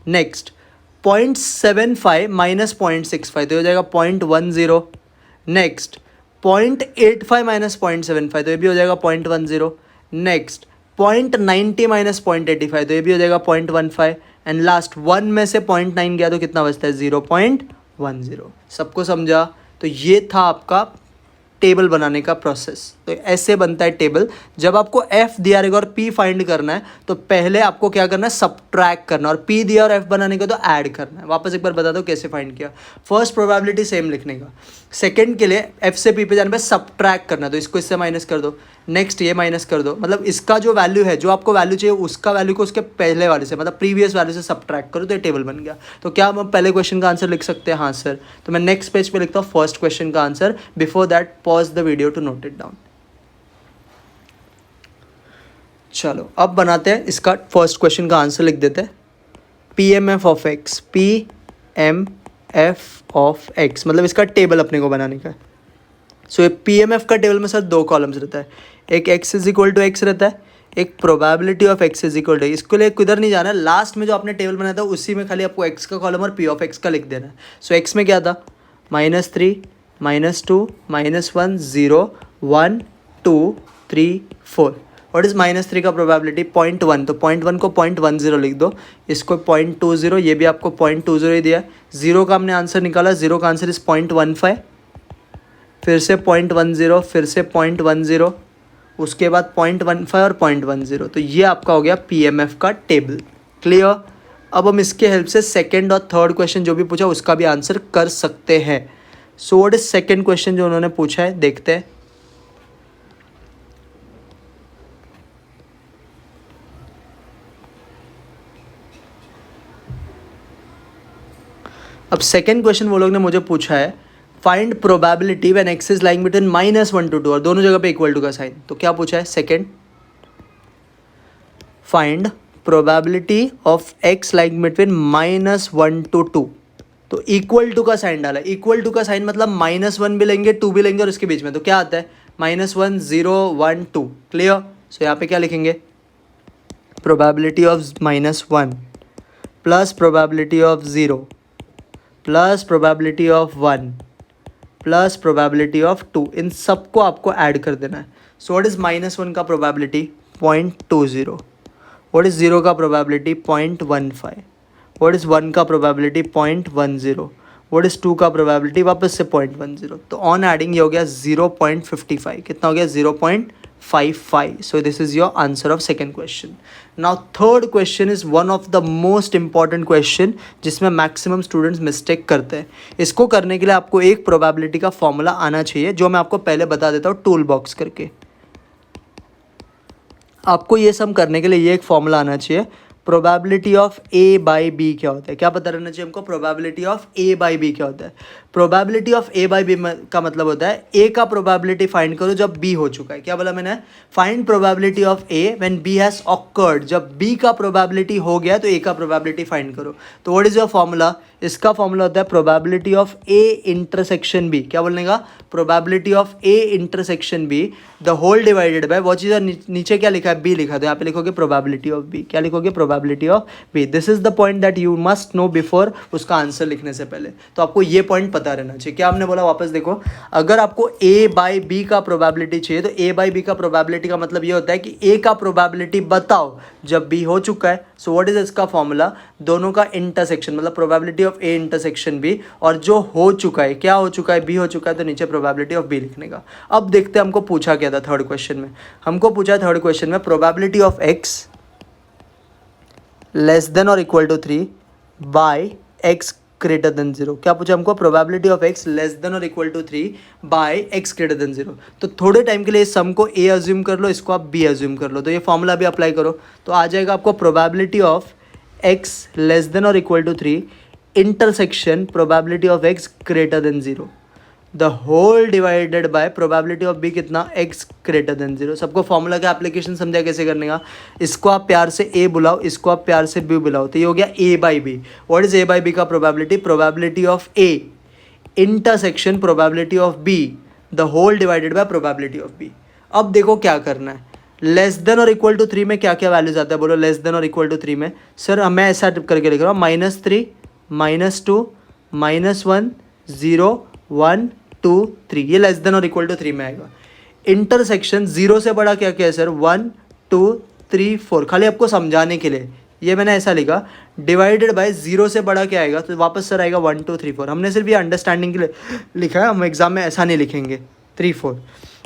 नेक्स्ट 0.75 - 0.65, तो ये हो जाएगा 0.10. नेक्स्ट 0.85 - 0.75, तो ये भी हो जाएगा 0.10. नेक्स्ट 0.90 - 0.85, तो ये भी हो जाएगा 0.15. एंड लास्ट 1 में से 0.9 गया तो कितना बचता है, 0.10. सबको समझा. तो ये था आपका टेबल बनाने का प्रोसेस. तो ऐसे बनता है टेबल. जब आपको F दिया रहेगा और P फाइंड करना है तो पहले आपको क्या करना है, सब्ट्रैक्ट करना, और P दिया और F बनाने का तो ऐड करना है. वापस एक बार बता दो कैसे फाइंड किया. फर्स्ट प्रोबेबिलिटी सेम लिखने का. सेकंड के लिए F से P पे जाने पे सब्ट्रैक्ट करना, तो इसको इससे माइनस कर दो. नेक्स्ट ये माइनस कर दो, मतलब इसका जो वैल्यू है, जो आपको वैल्यू चाहिए उसका वैल्यू को उसके पहले वाले से, मतलब प्रीवियस वैल्यू से सब्ट्रैक्ट करो, तो ये टेबल बन गया. तो क्या हम पहले क्वेश्चन का आंसर लिख सकते हैं, हाँ सर. तो मैं नेक्स्ट पेज पे लिखता हूँ फर्स्ट क्वेश्चन का answer. Before that pause the video to note it down. चलो अब बनाते हैं इसका फर्स्ट क्वेश्चन का आंसर लिख देते हैं. PMF of x, PMF of x मतलब इसका टेबल अपने को बनाने का है. सो ये PMF का टेबल में सर 2 कॉलम्स रहता है. एक x = x रहता है, एक प्रोबेबिलिटी ऑफ x = इसको लिए किधर नहीं जाना है. लास्ट में जो आपने टेबल बनाया था उसी में खाली आपको x का कॉलम और P ऑफ x का लिख देना है. सो x में क्या था, -3 -2 -1 0 1 2 3 4. व्हाट इज़ -3 का प्रोबेबिलिटी, 0.1, तो 0.1 को 0.10 लिख दो. इसको 0.20, ये भी आपको 0.20 ही दिया है. 0 का हमने आंसर निकाला, 0 का आंसर इस 0.15. फिर से 0.10, फिर से 0.10, उसके बाद 0.15 और 0.10। तो ये आपका हो गया PMF का टेबल। क्लियर। अब हम इसके हेल्प से सेकंड और थर्ड क्वेश्चन जो भी पूछा उसका भी आंसर कर सकते हैं। सो व्हाट इज सेकंड क्वेश्चन जो उन्होंने पूछा है, देखते हैं। अब सेकंड क्वेश्चन वो लोग ने मुझे पूछा है, find probability when x is lying between -1 to 2, और दोनों जगह पे इक्वल टू का साइन। तो क्या पूछा है second, find probability of x lying between -1 to 2। तो इक्वल टू का साइन डाला। इक्वल टू का साइन मतलब -1 भी लेंगे, 2 भी लेंगे और इसके बीच में, तो क्या आता है -1 0 1 2। क्लियर। सो यहाँ पे क्या लिखेंगे, probability of -1 plus probability of 0 plus probability of 1 plus probability of 2, इन सबको आपको ऐड कर देना है। सो व्हाट इज -1 का प्रोबेबिलिटी 0.20, व्हाट इज 0 का प्रोबेबिलिटी 0.15, व्हाट इज 1 का प्रोबेबिलिटी 0.10, व्हाट इज 2 का प्रोबेबिलिटी वापस से 0.10। तो ऑन एडिंग ये हो गया 0.55। कितना हो गया 0.55। सो this is your answer of second question. Now third question is one of the most important question जिसमें मैक्सिमम स्टूडेंट्स मिस्टेक करते हैं। इसको करने के लिए आपको एक प्रोबेबिलिटी का फॉर्मूला आना चाहिए, जो मैं आपको पहले बता देता हूँ टूल बॉक्स करके। आपको ये सम करने के लिए ये एक फॉर्मूला आना चाहिए, probability of A by B क्या होता है। क्या पता रहना चाहिए हमको, probability of A by B क्या होता है। Probability of A by B का मतलब होता है A का प्रोबेबिलिटी फाइंड करो जब B हो चुका है। क्या बोला मैंने, find probability of A when B has occurred. जब B का प्रोबेबिलिटी हो गया तो A का प्रोबेबिलिटी फाइंड करो। तो व्हाट इज योर फॉर्मूला, इसका फॉर्मूला होता है probability of A intersection B। क्या बोलने का, probability of A intersection B the whole divided by वो चीज़, नीचे क्या लिखा है B लिखा, तो यहाँ पे लिखोगे प्रोबेबिलिटी ऑफ B। क्या लिखोगे, probability of B। This is the point that you must know before उसका आंसर लिखने से पहले। तो आपको ये पॉइंट पता रहना चाहिए। क्या हमने बोला, वापस देखो, अगर आपको A बाई बी का प्रोबेबिलिटी चाहिए तो A बाई बी का प्रोबेबिलिटी का मतलब ये होता है कि A का प्रोबेबिलिटी बताओ जब B हो चुका है। सो व्हाट इज इसका फॉर्मूला, दोनों का इंटरसेक्शन मतलब probability of A intersection B, और जो हो चुका है, क्या हो चुका है, B हो चुका है, तो नीचे प्रोबेबिलिटी ऑफ B लिखने का। अब देखते हैं हमको पूछा क्या था थर्ड क्वेश्चन में। हमको पूछा थर्ड क्वेश्चन में probability of x less than और equal to 3 by x greater than 0। क्या पूछा हमको, probability of x less than और equal to 3 by x greater than 0। तो थोड़े टाइम के लिए इस सम को A अज्यूम कर लो, इसको आप B अज्यूम कर लो। तो ये फॉर्मूला भी अप्लाई करो, तो आ जाएगा आपको probability of x less than और equal to 3 intersection probability of x greater than 0 the whole divided by probability of B कितना, x ग्रेटर देन 0। सबको फॉर्मूला का एप्लीकेशन समझा कैसे करने का। इसको आप प्यार से A बुलाओ, इसको आप प्यार से B बुलाओ, तो ये हो गया A by B. What is A by B का probability, probability of A intersection probability of B the whole divided by probability of B। अब देखो क्या करना है, लेस देन और इक्वल टू 3 में क्या क्या वैल्यूज आता है, बोलो लेस देन और इक्वल टू 3 में। सर मैं ऐसा करके लिख रहा हूँ, -3 -2 -1 0 1 2 3, ये लेस देन और इक्वल टू 3 में आएगा। इंटरसेक्शन 0 से बड़ा क्या क्या है सर, 1 2 3 4, खाली आपको समझाने के लिए ये मैंने ऐसा लिखा। डिवाइडेड बाय 0 से बड़ा क्या आएगा, तो वापस सर आएगा 1 2 3 4। हमने सिर्फ ये अंडरस्टैंडिंग के लिए लिखा है, हम एग्जाम में ऐसा नहीं लिखेंगे 3 4।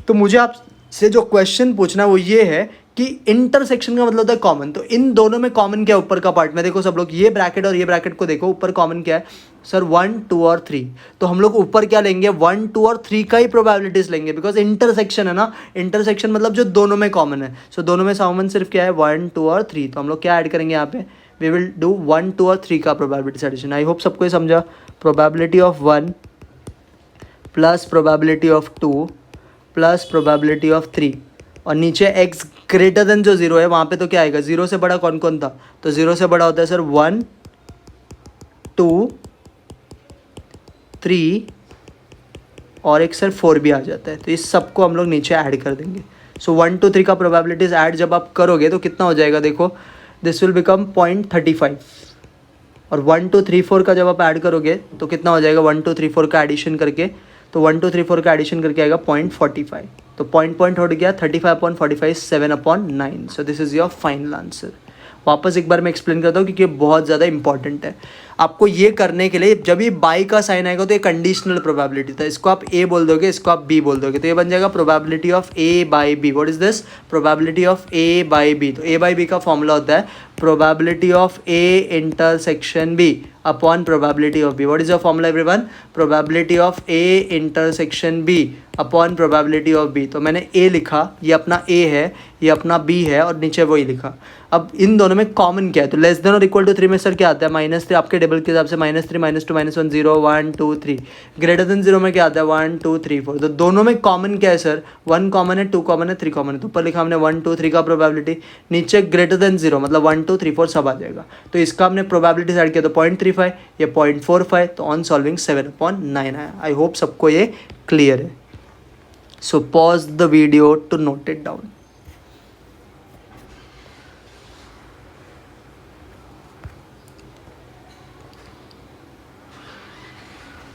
तो मुझे आपसे जो क्वेश्चन पूछना है वो ये है कि इंटरसेक्शन का मतलब होता है कॉमन। तो इन दोनों में कॉमन क्या है, ऊपर का पार्ट में देखो सब लोग, ये ब्रैकेट और ये ब्रैकेट को देखो, ऊपर कॉमन क्या है सर 1 2 और 3। तो हम लोग ऊपर क्या लेंगे, 1 2 और 3 का ही प्रोबेबिलिटीज लेंगे, बिकॉज इंटरसेक्शन है ना। इंटरसेक्शन मतलब जो दोनों में कॉमन है। सो दोनों में कॉमन सिर्फ क्या है, 1 2 और 3। तो हम लोग क्या ऐड करेंगे यहाँ पे, वी विल डू 1 2 और 3 का प्रोबेबिलिटी एडिशन। आई होप सबको ये समझा। Probability of 1 plus probability of 2 plus probability of 3, और नीचे x ग्रेटर देन जो 0 है वहाँ पे तो क्या आएगा, 0 से बड़ा कौन कौन था, तो 0 से बड़ा होता है सर 1 2 3 और एक सर 4 भी आ जाता है। तो इस सबको हम लोग नीचे ऐड कर देंगे। सो 1 2 3 का प्रोबेबिलिटीज ऐड जब आप करोगे तो कितना हो जाएगा, देखो दिस विल बिकम 0.35, और 1 2 3 4 का जब आप ऐड करोगे तो कितना हो जाएगा, 1 2 3 4 का एडिशन करके, तो 1 2 3 4 का एडिशन करके आएगा 0.45। तो पॉइंट हो गया 35/45 7/9। So this is your final answer. वापस एक बार मैं एक्सप्लेन करता हूँ क्योंकि ये बहुत ज़्यादा इंपॉर्टेंट है। आपको ये करने के लिए जब ये बाई का साइन आएगा तो ये कंडीशनल प्रोबेबिलिटी था, इसको आप ए बोल दोगे, इसको आप बी बोल दोगे, तो ये बन जाएगा probability of A by B. What is this? Probability of A by B. तो ए बाई बी का फॉर्मूला होता है probability of A intersection B upon probability of B. What is your formula everyone? Probability of A intersection B upon probability of B. तो मैंने ए लिखा, ये अपना ए है, ये अपना बी है, और नीचे वही लिखा. अब इन दोनों में कॉमन क्या है? तो लेस देन और इक्वल टू 3 में सर क्या आता है? -3. आपके टेबल के हिसाब से -3, -2, -1, 0, 1, 2, 3. ग्रेटर देन 0 में क्या आता है? 1, 2, 3, 4. तो दोनों में कॉमन क्या है सर? 1 कॉमन है, 2 कॉमन है, 3 कॉमन है. तो ऊपर लिखा हमने 1, 2, 3 का प्रोबेबिलिटी, नीचे ग्रेटर देन 0 मतलब 1, 2, 3, 4 सब आ जाएगा. तो इसका हमने प्रोबेबिलिटी साइड किया तो 0.35, ये 0.45. तो ऑन सॉल्विंग 7/9 आया. आई होप सबको ये क्लियर है. So pause the video to note it down.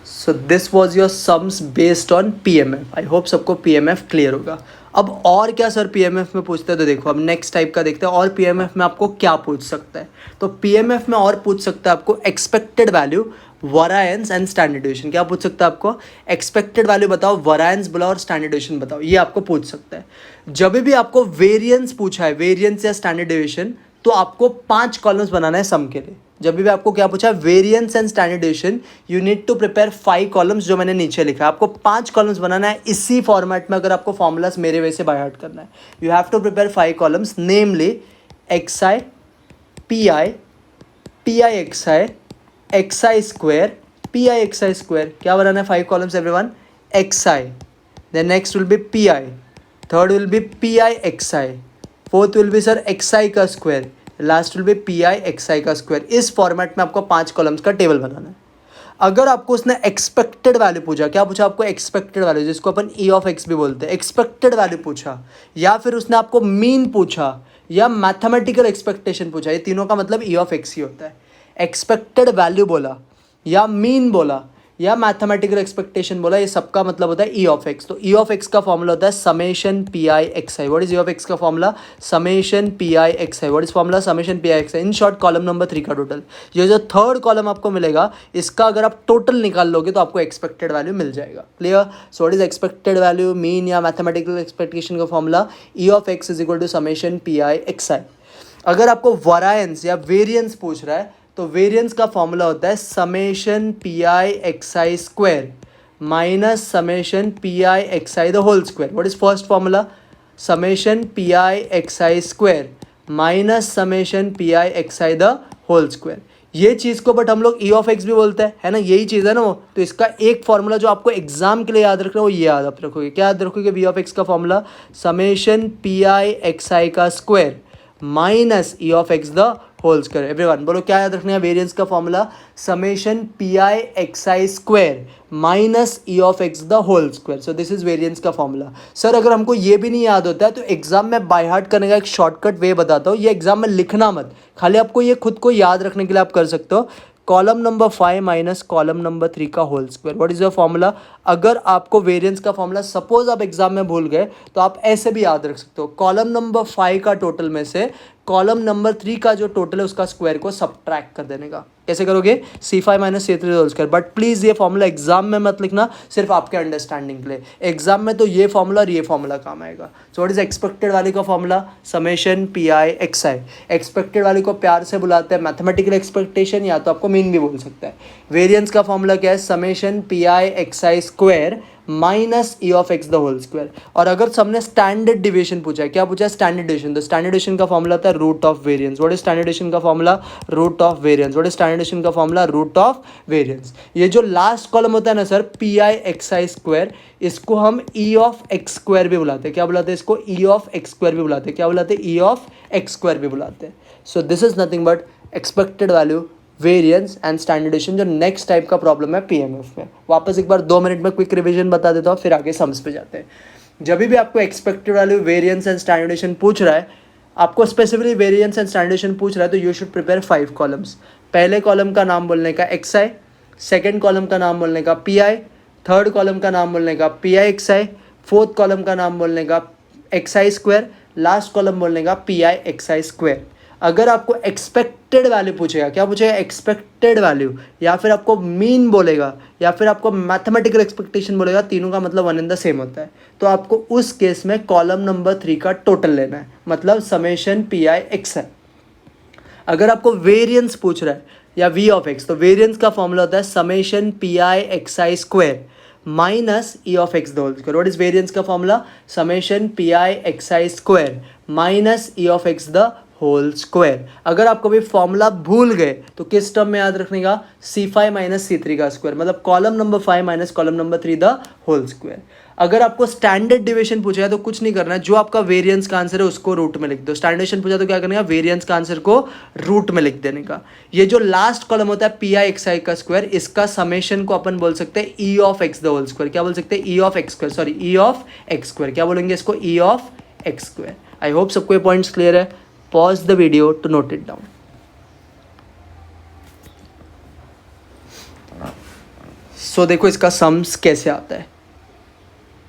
So this was your sums based on PMF. I hope सबको PMF क्लियर होगा. अब और क्या सर PMF में पूछते हैं? तो देखो अब नेक्स्ट टाइप का देखते हैं और PMF में आपको क्या पूछ सकता है. तो PMF में और पूछ सकता है आपको expected value, variance and standard deviation. क्या पूछ सकता है आपको? एक्सपेक्टेड वैल्यू बताओ, वरायंस बोला और स्टैंडर्ड डेविएशन बताओ. ये आपको पूछ सकता है. जब भी आपको वेरियंस पूछा है, वेरियंस या स्टैंडर्ड डेविएशन, तो आपको 5 कॉलम्स बनाना है सम के लिए. जब भी आपको क्या पूछा है? Variance and standard deviation, you need to prepare 5 columns, जो मैंने नीचे लिखा है. आपको 5 कॉलम्स बनाना है इसी फॉर्मेट में. अगर आपको फॉर्मूलाज मेरे वे से बाय हार्ट करना है, you have to prepare 5 columns, namely XI, PI, PI XI, XI square, PI XI square. क्या बनाना है 5 columns everyone? XI, then next will be PI, third will be PI XI, fourth will be sir XI का square, last will be PI XI का square. इस format में आपको 5 columns का table बनाना है. अगर आपको उसने एक्सपेक्टेड वैल्यू पूछा, क्या पूछा आपको? एक्सपेक्टेड वैल्यू, जिसको अपन E ऑफ X भी बोलते हैं. एक्सपेक्टेड वैल्यू पूछा, या फिर उसने आपको मीन पूछा, या मैथमेटिकल एक्सपेक्टेशन पूछा. ये तीनों का मतलब E ऑफ X ही होता है. एक्सपेक्टेड वैल्यू बोला, या मीन बोला, या मैथमेटिकल एक्सपेक्टेशन बोला, ये सबका मतलब होता है E ऑफ X. तो E ऑफ X का फॉर्मूला होता है summation PI XI. What is E of X का formula? Summation PI XI. What is formula? Summation PI XI. In short column number 3 का टोटल. ये जो थर्ड कॉलम आपको मिलेगा, इसका अगर आप टोटल निकाल लोगे तो आपको एक्सपेक्टेड वैल्यू मिल जाएगा. Clear? So what is expected value, mean या मैथमेटिकल एक्सपेक्टेशन का formula? E of X is equal to summation PI XI. अगर आपको वरायंस या वेरियंस पूछ रहा है, तो वेरियंस का फॉर्मूला होता है summation PI XI square minus summation PI XI the whole square. What is first formula? Summation PI XI square minus summation PI XI the whole square. ये चीज़ को बट हम लोग E ऑफ X भी बोलते हैं, है ना? यही चीज़ है ना वो. तो इसका एक फॉर्मूला जो आपको एग्जाम के लिए याद रखना है वो ये याद रखोगे. क्या याद रखोगे? E ऑफ X का फॉर्मूला समेशन PI XI का square minus E of X the whole square. Everyone बोलो क्या याद रखना है? वेरियंस का formula summation PI XI square minus E of X the whole square. So this is variance का formula. Sir अगर हमको ये भी नहीं याद होता है तो एग्जाम में बाय हार्ट करने का एक शॉर्टकट वे बताता हूँ. ये एग्जाम में लिखना मत, खाली आपको ये खुद को याद रखने के लिए आप कर सकते हो. Column number 5 minus column number 3 का whole square. What is your formula? अगर आपको वेरियंस का फॉर्मूला सपोज आप एग्जाम में भूल गए तो आप ऐसे भी याद रख सकते हो. कॉलम नंबर 5 का टोटल में से कॉलम नंबर 3 का जो टोटल है उसका स्क्वायर को सब्ट्रैक्ट कर देने का. कैसे करोगे? C5 minus C3 whole square. But please ये फॉर्मूला एग्जाम में मत लिखना, सिर्फ आपके अंडरस्टैंडिंग के लिए. एग्जाम में तो ये फॉर्मूला और ये फॉर्मूला काम आएगा. So what is expected value का formula? Summation PI XI. Expected value को प्यार से बुलाते हैं मैथमेटिकल एक्सपेक्टेशन, या तो आपको मीन भी बोल सकता है. वेरियंस का फॉर्मूला क्या है? Summation PI XI square minus E of X the whole square. और अगर सबने स्टैंडर्ड डिविएशन पूछा है, क्या पूछा है? Standard deviation. तो स्टैंडर्ड डिविएशन का फॉर्मूला होता है root of variance. What is standard deviation का formula? Root of variance. What is standard deviation का फॉर्मूला? Root of variance. ये जो लास्ट कॉलम होता है ना सर, PI XI स्क्वायर, इसको हम E ऑफ X स्क्वायर भी बुलाते हैं. क्या बुलाते हैं इसको? E ऑफ X स्क्वायर भी बुलाते हैं. क्या बुलाते हैं? E ऑफ X स्क्वायर भी बुलाते हैं. So this is nothing but expected value, variance and standardization, जो नेक्स्ट टाइप का प्रॉब्लम है PMF में. वापस एक बार 2 मिनट में क्विक रिवीजन बता देता हूँ, फिर आगे सम्स पे जाते हैं. जब भी आपको एक्सपेक्टेड वैल्यू, वेरियंस एंड स्टैंडर्डेशन पूछ रहा है, आपको स्पेसिफिकली वेरियंस एंड स्टैंडर्डेशन पूछ रहा है, तो यू शुड प्रिपेयर 5 कॉलम्स. पहले कॉलम का नाम बोलने का XI, सेकेंड कॉलम का नाम बोलने का PI, थर्ड कॉलम का नाम बोलने का PI XI, फोर्थ कॉलम का नाम बोलने का XI स्क्वायर, लास्ट कॉलम बोलने का PI XI स्क्वायर. अगर आपको एक्सपेक्टेड वैल्यू पूछेगा, क्या पूछेगा, एक्सपेक्टेड वैल्यू, या फिर आपको मीन बोलेगा, या फिर आपको मैथमेटिकल एक्सपेक्टेशन बोलेगा, तीनों का मतलब वन एंड द सेम होता है। तो आपको उस केस में कॉलम नंबर 3 का टोटल लेना है, मतलब समेशन पी आई एक्स है। अगर आपको वेरिएंस पूछ रहा है या वी ऑफ एक्स, तो वेरिएंस का फॉर्मूला होता है summation P I X I square minus E of X the whole square. What is variance का formula, summation P I X I square minus E of X the whole square. अगर आप कभी formula भूल गए तो किस term में याद रखने का, C5 माइनस C3 का स्क्वायर, मतलब column number 5 minus column number 3 the whole square. अगर आपको स्टैंडर्ड डिविजन पूछा है तो कुछ नहीं करना है, जो आपका वेरिएंस का आंसर है उसको रूट में लिख दो। स्टैंडर्ड डिविजन पूछा तो क्या करने का, वेरिएंस का आंसर को रूट में लिख देने का। ये जो लास्ट कॉलम होता है पी आई एक्स आई का स्क्वायर, इसका समेशन को अपन बोल सकते हैं E of X the whole square. क्या बोल सकते हैं, E of X square, sorry E of X square. क्या बोलेंगे इसको, E of X square. I hope सबको ये पॉइंट्स क्लियर है। Pause the video to note it down. So देखो इसका सम्स कैसे आता है।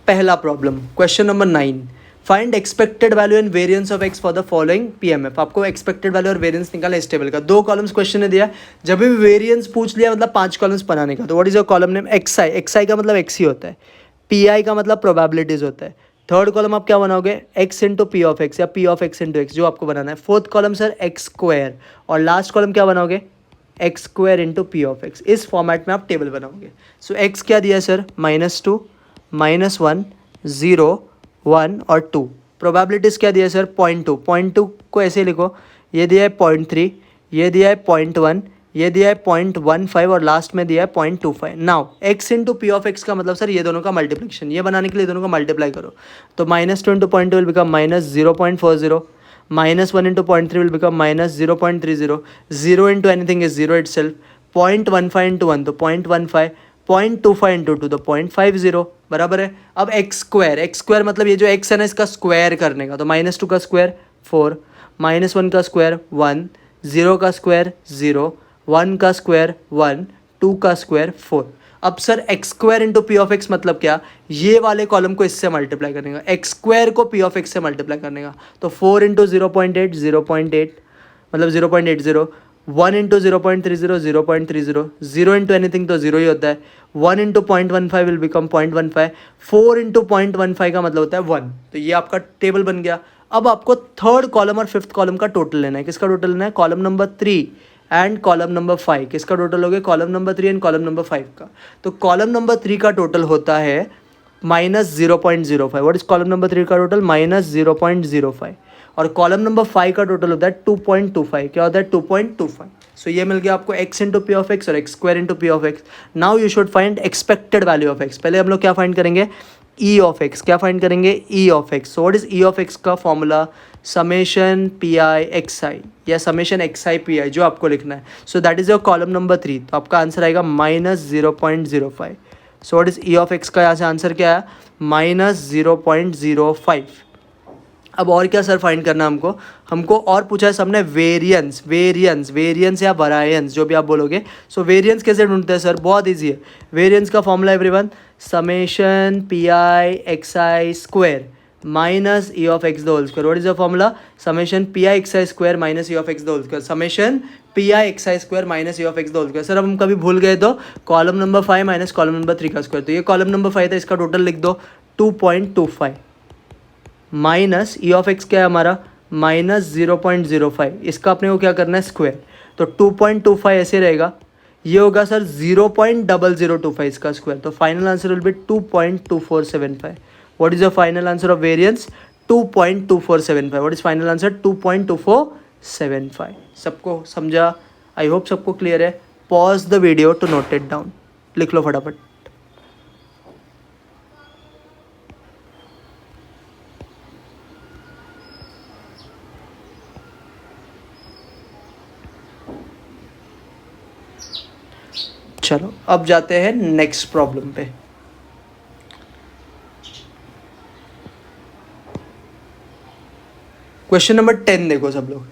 पहला problem, question number 9, find expected value and variance of X for the following PMF. आपको एक्सपेक्टेड वैल्यू और वेरिएंस निकालना इस टेबल का। 2 कॉलम्स क्वेश्चन ने दिया, जब भी वेरिएंस पूछ लिया मतलब 5 कॉलम्स बनाने का। तो what is your column name, X I. X I का मतलब एक्स ही होता है, पी आई का मतलब प्रोबेबिलिटीज होता है। थर्ड कॉलम आप क्या बनाओगे, X into P of X या P of X into X, जो आपको बनाना है। Fourth column sir X square, और लास्ट कॉलम क्या बनाओगे, X square into P of X. इस फॉर्मेट में आप टेबल बनाओगे। सो एक्स क्या दिया है सर, -2, -1, 0, 1 और 2। प्रोबेबिलिटीज़ क्या दिया है सर, 0.2। 0.2 को ऐसे लिखो, ये दिया है 0.3, ये दिया है 0.1, ये दिया है 0.15 और लास्ट में दिया है 0.25। Now x into P of X का मतलब सर ये दोनों का मल्टीप्लिकेशन, ये बनाने के लिए दोनों का मल्टीप्लाई करो। तो -2 into 0.2 will become -0.40, -1 into 0.3 will become -0.30, 0 into anything is 0 itself, 0.15 into 1 तो 0.15, 0.25 इंटू 2 तो 0.50, बराबर है। अब एक्स स्क्वायर मतलब ये जो एक्स है ना इसका स्क्वायर करने का, तो -2 का स्क्वायर 4, -1 का स्क्वायर 1, 0 का स्क्वायर 0, 1 का स्क्वायर 1, 2 का स्क्वायर 4। अब sir X square into P of x मतलब क्या, ये वाले कॉलम को इससे मल्टीप्लाई करने का, एक्स स्क्वायर को पी ऑफ एक्स से मल्टीप्लाई करने का। तो 4 इंटू 0.8 0.8 मतलब 0.80, 1 इंटू 0.30 0.30, 0 इंटू एनीथिंग तो 0 ही होता है, 1 इंटू 0.15 विल बिकम 0.15, 4 इंटू 0.15 का मतलब होता है 1। तो ये आपका टेबल बन गया। अब आपको थर्ड कॉलम और फिफ्थ कॉलम का टोटल लेना है। किसका टोटल लेना है, column number 3 and column number 5। किसका टोटल हो गया, column number 3 and column number 5 का। तो कॉलम नंबर 3 का टोटल होता है -0.05। व्हाट इज कॉलम नंबर 3 का टोटल, -0.05। और कॉलम नंबर 5 का टोटल होता है 2.25। क्या होता है, 2.25। सो ये मिल गया आपको X into P of X और X square into P of X. Now you should find expected value of X. पहले हम लोग क्या फाइंड करेंगे, ई ऑफ एक्स। क्या फाइंड करेंगे, E of X. So what is E of X का formula, summation P I X I या summation X I P I, जो आपको लिखना है। So that is your column number 3। तो आपका आंसर आएगा -0.05। सो what is E of X का यहाँ से आंसर क्या है, -0.05। अब और क्या सर फाइंड करना है हमको और पूछा है सबने वेरिएंस या वरायंस, जो भी आप बोलोगे। सो वेरिएंस कैसे ढूंढते हैं सर, बहुत ईजी है। वेरिएंस का formula everyone, summation P I X I square minus E of X the whole square. What is the formula, summation P I X I square minus E of X the whole square, summation P I X I square minus E of X the whole square. Sir अब हम कभी भूल गए तो column number 5 minus column number 3 का square. तो ये column number 5 था, इसका टोटल लिख दो 2.25 माइनस ई ऑफ एक्स क्या है हमारा, -0.05। इसका अपने को क्या करना है, स्क्वायर। तो 2.25 ऐसे रहेगा, ये होगा सर 0.0025 इसका स्क्वायर। तो final answer will be 2.2475। What is your final answer of variance, 2.2475। What is final answer, 2.2475। सबको समझा, आई होप सबको क्लियर है। Pause the video to note it down, लिख लो फटाफट। चलो अब जाते हैं नेक्स्ट प्रॉब्लम पे। क्वेश्चन नंबर 10 देखो सब लोग,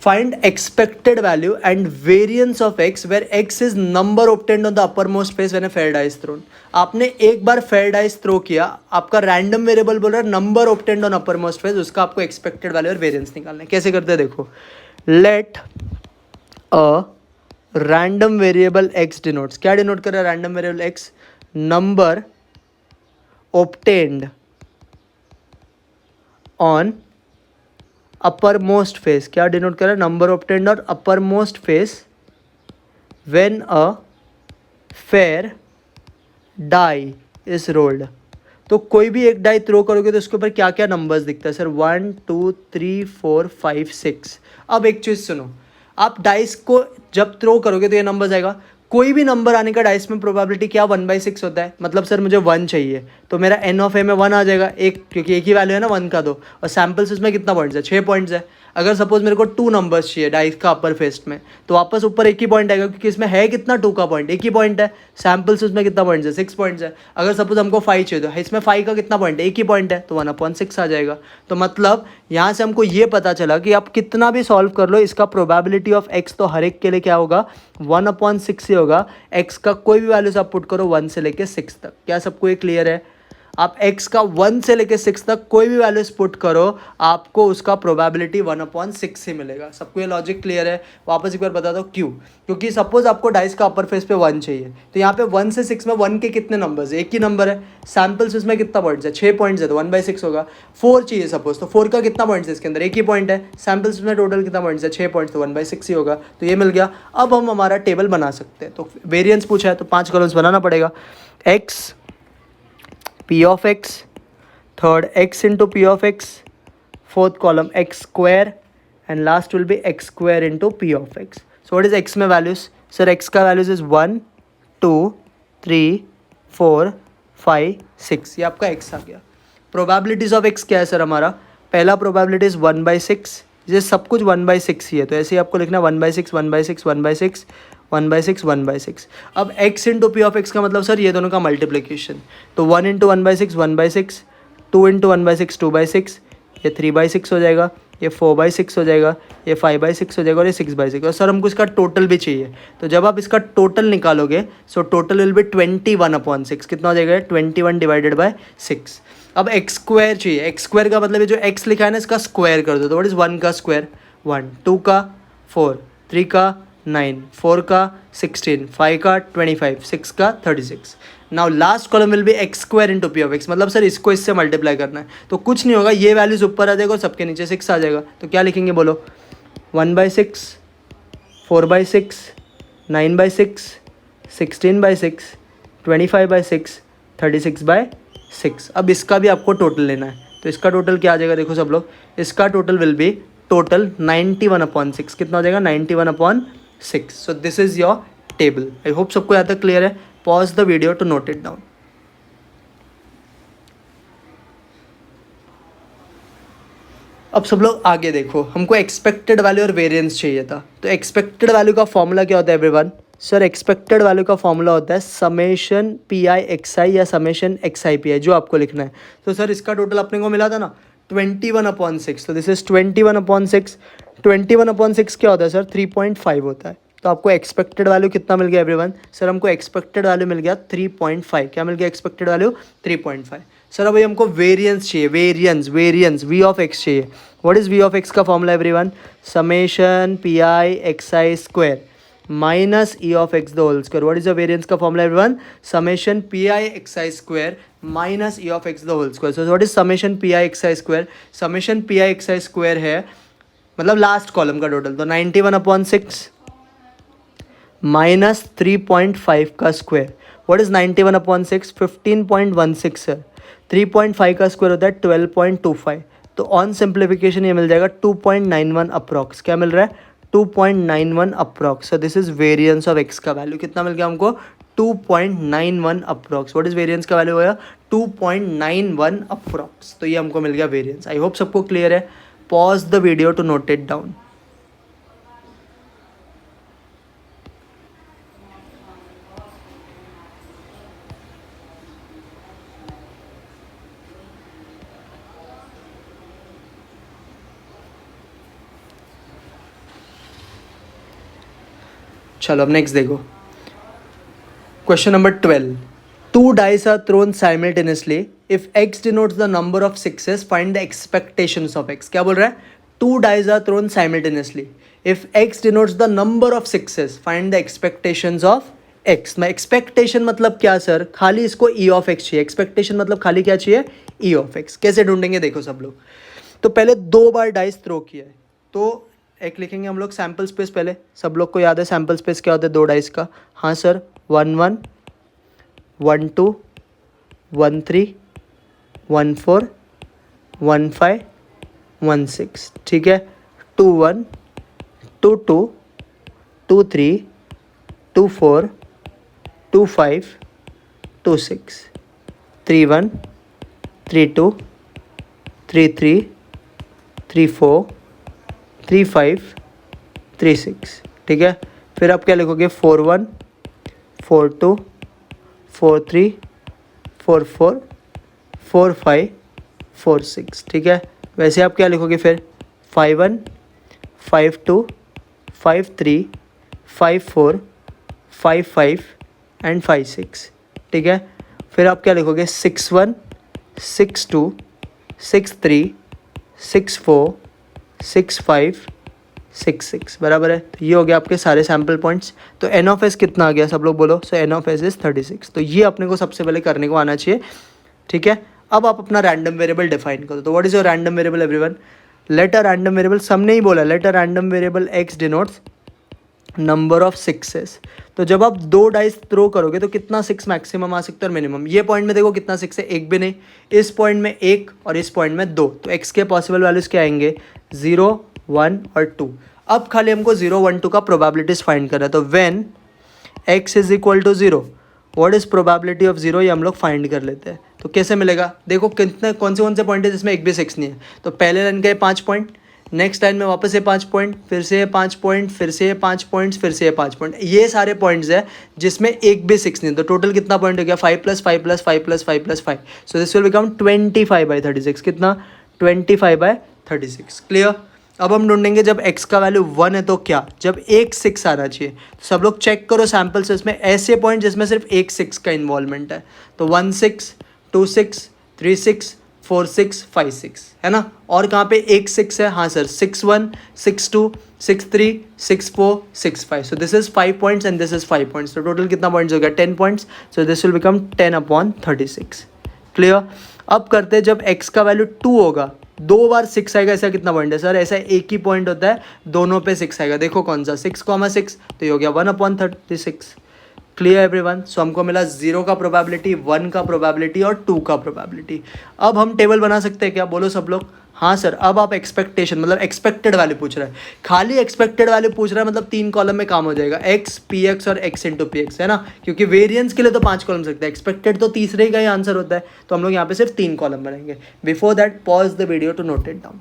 find expected value and variance of x where x is number obtained on the uppermost face when a fair die is thrown. आपने एक बार fair dice throw किया, आपका random variable बोल रहा है number obtained on uppermost face, उसका आपको expected value और variance निकालना है. कैसे करते हैं देखो, let a random variable x denotes, क्या denote कर रहा है random variable x, number obtained on upper most face, क्या डिनोट कर रहा है, नंबर ऑब्टेन्ड और upper most face when a fair die is rolled. तो कोई भी एक डाई थ्रो करोगे तो उसके ऊपर क्या क्या नंबर्स दिखता है सर, 1 2 3 4 5 6. अब एक चीज़ सुनो, आप डाइस को जब थ्रो करोगे तो ये नंबर्स आएगा. कोई भी नंबर आने का डाइस में प्रोबेबिलिटी क्या 1/6 होता है. मतलब सर मुझे 1 चाहिए तो मेरा एन ऑफ ए में 1 आ जाएगा एक, क्योंकि एक ही वैल्यू है ना 1 का. दो और सैम्पल्स इसमें कितना पॉइंट्स है, 6 पॉइंट्स है. अगर सपोज मेरे को 2 नंबर्स चाहिए डाइस का अपर फेस्ट में, तो वापस ऊपर एक ही पॉइंट आएगा, क्योंकि इसमें है कितना 2 का पॉइंट, एक ही पॉइंट है. सैम्पल्स उसमें कितना पॉइंट्स है, 6 पॉइंट्स है. अगर सपोज हमको 5 चाहिए तो इसमें 5 का कितना पॉइंट है, एक ही पॉइंट है, तो 1/6 आ जाएगा. तो मतलब यहाँ से हमको ये पता चला कि आप कितना भी सॉल्व कर लो, इसका प्रोबेबिलिटी ऑफ एक्स तो हर एक के लिए क्या होगा, 1/6 ही होगा. एक्स का कोई भी वैल्यूज आप पुट करो 1 से लेके 6 तक. क्या सबको ये क्लियर है? आप x का 1 से लेके 6 तक कोई भी वैल्यूज पुट करो, आपको उसका प्रोबेबिलिटी 1/6 ही मिलेगा. सबको ये लॉजिक क्लियर है? वापस एक बार बता दो क्यों. क्योंकि सपोज आपको डाइस का अपर फेस पे 1 चाहिए, तो यहाँ पे 1 से 6 में 1 के कितने नंबर्स है, एक ही नंबर है. सैम्पल्स उसमें कितना पॉइंट्स है, 6 पॉइंट्स है, तो 1/6 होगा. 4 चाहिए सपोज, तो 4 का कितना पॉइंट्स है, इसके अंदर एक ही पॉइंट है. सैम्पल्स में टोटल कितना पॉइंट्स है, 6 पॉइंट्स, तो 1/6 ही होगा. तो ये मिल गया. अब हम हमारा टेबल बना सकते हैं. तो वेरियंस पूछा है तो 5 कॉलम्स बनाना पड़ेगा. x p of x, third x into p of x, fourth column x square, and last will be x square into p of x. So what is x में values? Sir x का values is 1 2 3 4 5 6. ये आपका x आ गया. Probabilities of x क्या है sir हमारा? पहला probability is 1/6. ये सब कुछ 1/6 ही है, तो ऐसे ही आपको लिखना 1/6 1/6 1/6 1/6 1/6. अब x into P of X का मतलब सर ये दोनों का मल्टीप्लिकेशन. तो 1 इंटू 1/6 1/6, 2 इंटू 1/6 2/6, ये 3/6 हो जाएगा, ये 4/6 हो जाएगा, ये 5/6 हो जाएगा और ये 6/6. और सर हमको इसका टोटल भी चाहिए. तो जब आप इसका टोटल निकालोगे सो टोटल विल बी 21/6. कितना हो जाएगा, 21 डिवाइडेड बाय 6. अब एक्स स्क्वायर चाहिए. एक्स स्क्वायर का मतलब ये जो एक्स लिखा है ना, इसका स्क्वायर कर दो. तो व्हाट इज 1 का स्क्वायर, 1, 2 का 4, 3 का 9, 4 का 16, 5 का 25, 6 का 36. Now last column will be x square into P of x. मतलब सर इसको इससे मल्टीप्लाई करना है. तो कुछ नहीं होगा, ये वैल्यूज ऊपर आ जाएगा और सबके नीचे 6 आ जाएगा. तो क्या लिखेंगे बोलो, 1/6 4/6 9/6 16/6 25/6 36/6. अब इसका भी आपको टोटल लेना है. तो इसका टोटल क्या आ जाएगा देखो सब लोग, इसका टोटल विल बी टोटल 91/6. कितना हो जाएगा, 91/6. So this is your table. I hope सबको यहाँ तक क्लियर है. Pause the video to note it down. अब सब लोग आगे देखो, हमको एक्सपेक्टेड वैल्यू और वेरिएंस चाहिए था. तो एक्सपेक्टेड वैल्यू का फॉर्मूला क्या होता है एवरीवन? सर एक्सपेक्टेड वैल्यू का फॉर्मूला होता है summation P I X I या summation X I P I, जो आपको लिखना है. तो सर इसका टोटल अपने को मिला था ना 21/6. तो दिस इज 21/6. 21/6 क्या होता है सर, 3.5 होता है. तो आपको एक्सपेक्टेड वैल्यू कितना मिल गया एवरीवन? सर हमको एक्सपेक्टेड वैल्यू मिल गया 3.5. क्या मिल गया एक्सपेक्टेड वैल्यू? 3.5. सर अभी हमको वेरिएंस चाहिए, वेरिएंस वी ऑफ एक्स चाहिए. What is V of X का formula everyone? Summation P I X I square minus E of X the whole square. What is the variance का formula everyone? Summation P I X I square minus E of X the whole square. So what is summation P I X I square? Summation P I X I square है मतलब last column का total, तो 91/6 minus 3.5 का square. What is 91/6? 15.16 sir. 3.5 का square होता है 12.25. तो on simplification ये मिल जाएगा 2.91 अप्रॉक्स. क्या मिल रहा है? 2.91 approx. So this is variance of X का वैल्यू. कितना मिल गया हमको? 2.91 अप्रॉक्स. व्हाट इज वेरिएंस का वैल्यू होगा? 2.91 अप्रॉक्स. तो ये हमको मिल गया वेरिएंस. आई होप सबको क्लियर है. Pause the video to note it down. चलो अब नेक्स्ट देखो, question number 12. Two dice are thrown simultaneously. If x denotes the number of sixes, find the expectations of x. क्या बोल रहा है? Two dice are thrown simultaneously. If x denotes the number of sixes, find the expectations of x. मैं expectation मतलब क्या sir? खाली इसको e of x चाहिए. Expectation मतलब खाली क्या चाहिए? e of x. कैसे ढूंढेंगे देखो सब लोग. तो पहले 2 बार डाइस थ्रो किया है, तो एक लिखेंगे हम लोग सैम्पल स्पेस. पहले सब लोग को याद है सैम्पल स्पेस क्या होता है 2 डाइस का? हाँ सर, 1 1 1 2 1 3 1 4 1 5 1 6. ठीक है. 2 1 2 2 2 3 2 4 2 5 2 6 3 1 3 2 3 3 3 4 3 5 3 6. ठीक है. फिर आप क्या लिखोगे? 4 1 4 2 4 3 4 4 4 5 4 6. ठीक है. वैसे आप क्या लिखोगे फिर? 5 1 5 2 5 3 5 4 5 5 एंड 5 6. ठीक है. फिर आप क्या लिखोगे? 6 1 6 2 6 3 6 4 6 5 6 6. बराबर है. तो ये हो गया आपके सारे सैम्पल पॉइंट्स. तो एन ऑफ एस कितना आ गया सब लोग बोलो? सो एन ऑफ एस इज 36. तो ये अपने को सबसे पहले करने को आना चाहिए. ठीक है. अब आप अपना रैंडम वेरिएबल डिफाइन करो. तो what is your random variable everyone? Let a random variable, सबने ही बोला let a random variable X denotes number of sixes. तो जब आप 2 डाइस थ्रो करोगे तो कितना 6 मैक्सिमम आ सकता है और मिनिमम? ये पॉइंट में देखो कितना 6 है, एक भी नहीं. इस पॉइंट में 1 और इस पॉइंट में 2. तो x के पॉसिबल वैल्यूज क्या आएंगे? 0 1 और 2. अब खाली हमको 0 1 2 का प्रोबेबिलिटीज फाइंड करना है. तो when x is equal to 0, what is probability of 0, ये हम लोग फाइंड कर लेते हैं. तो कैसे मिलेगा? देखो कितने कौन से पॉइंट है जिसमें एक भी 6 नहीं है. तो पहले लाइन का 5 पॉइंट, नेक्स्ट लाइन में वापस ये 5 पॉइंट, फिर से ये 5 पॉइंट, फिर से ये 5 पॉइंट्स, फिर से ये 5 पॉइंट. ये सारे पॉइंट्स है जिसमें एक भी 6 नहीं. तो टोटल कितना पॉइंट हो गया? 5 + 5 + 5 + 5 + 5. सो दिस विल बिकम 25/36. कितना? 25/36. क्लियर. अब हम ढूंढेंगे जब x का वैल्यू 1 है तो क्या? जब एक 6 आना चाहिए. तो सब लोग चेक करो सैम्पल से, इसमें ऐसे पॉइंट जिसमें सिर्फ एक 6 का इन्वॉल्वमेंट है. तो 1 6 2 6 3 6 4 6 5 6 है ना. और कहाँ पे एक 6 है? हाँ sir, 6 1 6 2 6 3 6 4 6 5. So this is 5 points and this is 5 points. तो टोटल कितना पॉइंट्स हो गया? 10 points. So this will become 10/36. Clear. अब करते हैं जब x का वैल्यू 2 होगा, 2 बार 6 आएगा. ऐसा कितना पॉइंट है सर? ऐसा एक ही पॉइंट होता है, दोनों पे 6 आएगा. देखो कौन सा? 6,6. तो ये हो गया 1/36. Clear everyone. सो हमको मिला 0 का प्रोबेबिलिटी, 1 का प्रोबेबिलिटी और 2 का प्रोबेबिलिटी. अब हम टेबल बना सकते हैं क्या? बोलो सब लोग. हाँ सर. अब आप एक्सपेक्टेशन मतलब एक्सपेक्टेड वैल्यू पूछ रहा है, खाली एक्सपेक्टेड वैल्यू पूछ रहा है, मतलब 3 कॉलम में काम हो जाएगा. x px और x इंटू पी एक्स है ना, क्योंकि वेरिएंस के लिए तो 5 कॉलम सकते हैं, एक्सपेक्टेड तो तीसरे का ही आंसर होता है. तो हम लोग यहाँ पे सिर्फ 3 कॉलम बनाएंगे. Before that pause the video to note it down.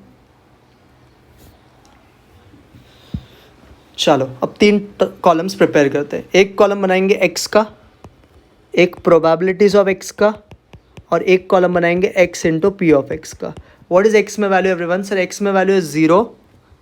चलो अब 3 कॉलम्स प्रिपेयर करते हैं. एक कॉलम बनाएंगे x का, एक प्रोबेबिलिटीज ऑफ x का, और एक कॉलम बनाएंगे x into P of X का. व्हाट इज x में वैल्यू एवरीवन? सर x में वैल्यू है 0,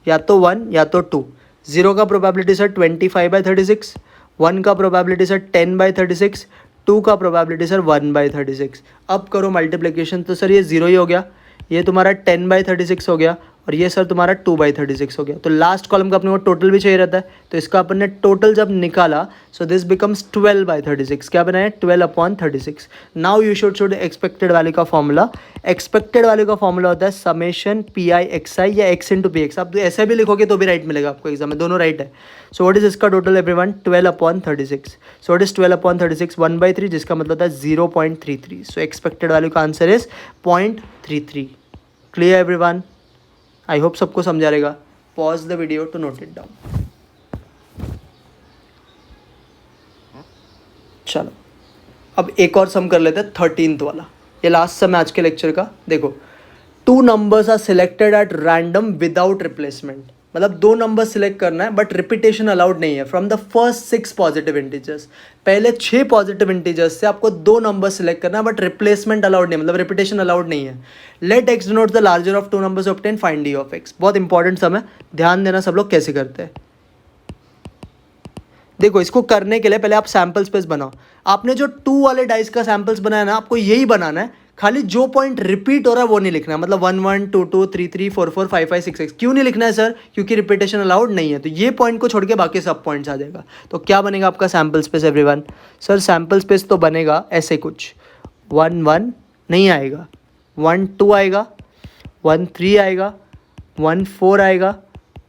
या तो 1 या तो 2. 0 का प्रोबेबिलिटी सर 25/36, 1 का प्रोबेबिलिटी सर 10/36, 2 का प्रोबेबिलिटी सर 1/36. अब करो मल्टीप्लिकेशन. तो सर ये 0 ही हो गया, ये तुम्हारा 10/36 हो गया, और ये सर तुम्हारा 2/36 हो गया. तो लास्ट कॉलम का अपने को टोटल भी चाहिए रहता है. तो इसका अपन ने टोटल जब निकाला, सो दिस बिकम्स 12/36. क्या बनाया? 12/36. Now you should expected value का फॉर्मूला. एक्सपेक्टेड वैल्यू का फॉर्मूला होता है समेशन PI/XI या x इंटू पी एक्स. आप ऐसे भी लिखोगे तो भी राइट मिलेगा आपको एग्जाम में, दोनों राइट है. सो व्हाट इज इसका total everyone? 12/36. So what is 12/36? 1/3, जिसका मतलब होता है 0.33. सो एक्सपेक्टेड वैल्यू का answer is 0.33. Clear everyone. I hope सबको समझा रहेगा. Pause the video to note it down. चलो अब एक और सम कर लेते हैं, 13th वाला. ये लास्ट सम है आज के लेक्चर का. देखो, 2 numbers are selected at random without replacement. मतलब 2 नंबर सिलेक्ट करना है बट रिपीटेशन अलाउड नहीं है. From the first 6 positive integers, पहले 6 पॉजिटिव इंटीजर्स से आपको 2 नंबर सिलेक्ट करना है बट रिप्लेसमेंट अलाउड नहीं, मतलब रिपीटेशन अलाउड नहीं है. Let X denote the larger of 2 numbers obtain, find D of X. बहुत इंपॉर्टेंट सम है, ध्यान देना सब लोग कैसे करते हैं. देखो इसको करने के लिए पहले आप सैम्पल स्पेस बनाओ। आपने जो 2 वाले डाइस का सैम्पल्स बनाया ना, आपको यही बनाना है, खाली जो पॉइंट रिपीट हो रहा है वो नहीं लिखना है। मतलब 1 1 2 2 3 3 4 4 5 5 6 6 क्यों नहीं लिखना है सर? क्योंकि रिपीटेशन अलाउड नहीं है। तो ये पॉइंट को छोड़ के बाकी सब पॉइंट्स आ जाएगा। तो क्या बनेगा आपका sample space everyone? Sir sample space तो बनेगा ऐसे कुछ, 1 1 नहीं आएगा, 1 2 आएगा, 1 3 आएगा, 1 4 आएगा,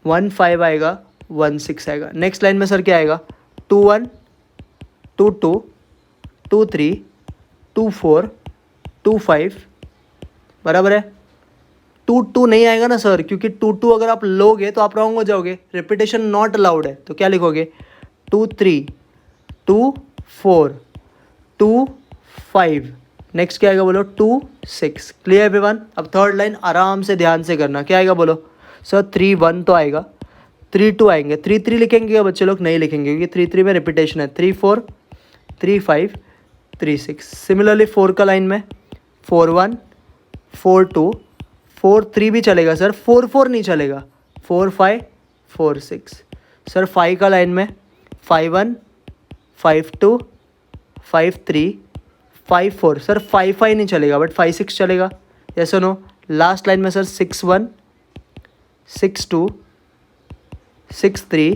1 5 आएगा, 1 6 आएगा। नेक्स्ट लाइन में सर क्या आएगा? 2 1 2 2 2 3 2 4 2 5, बराबर है। 2 2 नहीं आएगा ना सर, क्योंकि 2 2 अगर आप लोगे तो आप रॉन्ग हो जाओगे, रिपीटेशन नॉट अलाउड है। तो क्या लिखोगे? 2 3 2 4 2 5, नेक्स्ट क्या आएगा बोलो? 2 6। Clear everyone? अब थर्ड लाइन आराम से ध्यान से करना, क्या आएगा बोलो? सर 3 1 तो आएगा, 3 2 आएंगे, 3 3 लिखेंगे क्या बच्चे लोग? नहीं लिखेंगे, क्योंकि 3 3 में रिपीटेशन है। 3 4 3 5 3 6। सिमिलरली 4 का लाइन में 4 1 4 2 4 3 भी चलेगा सर, 4 4 नहीं चलेगा, 4 5 4 6। सर 5 का लाइन में 5 1 5 2 5 3 5 4। सर 5 5 नहीं चलेगा, बट 5 6 चलेगा। यस और नो? लास्ट लाइन में सर 6 1 6 2 6 3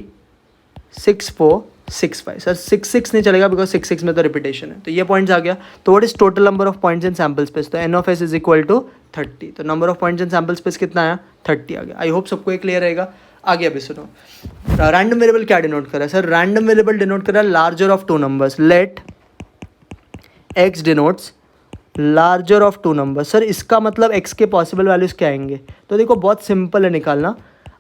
6 4 6 5। सर 6 6 नहीं चलेगा, बिकॉज 6 6 में तो रिपीटेशन है। तो ये पॉइंट्स आ गया। तो what is total number of points in sample space? तो N of S is equal to 30। तो number of points in sample space कितना आया? 30 आ गया। आई होप सबको ये क्लियर रहेगा। आगे अभी सुनो, रैंडम वेरिएबल क्या डिनोट कर रहा है सर? रैंडम वेरिएबल डिनोट कर रहा है larger of 2 numbers. Let X denotes larger of 2 numbers. Sir इसका मतलब एक्स के पॉसिबल वैल्यूज क्या आएंगे? तो देखो बहुत सिंपल है निकालना।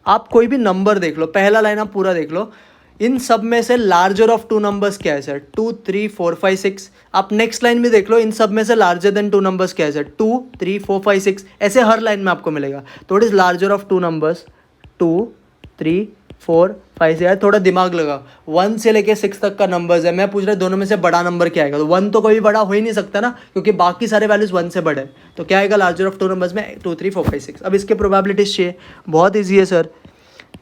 आप कोई भी नंबर देख लो, पहला लाइन आप पूरा देख लो, इन सब में से लार्जर ऑफ 2 नंबर्स क्या है सर? 2 3 4 5 6। आप नेक्स्ट लाइन भी देख लो, इन सब में से लार्जर देन 2 नंबर्स क्या है सर? 2 3 4 5 6। ऐसे हर लाइन में आपको मिलेगा। तो it is larger of 2 numbers 2 3 4 5 6। थोड़ा दिमाग लगा, 1 से लेके 6 तक का नंबर्स है। मैं पूछ रहा दोनों में से बड़ा नंबर क्या आएगा? तो 1 तो कोई बड़ा हो ही नहीं सकता ना, क्योंकि बाकी सारे वैल्यूज 1 से बड़े। तो क्या आएगा लार्जर ऑफ 2 नंबर्स में? 2 3 4 5 6। अब इसके प्रोबेबिलिटीज चाहिए, बहुत ईजी है sir.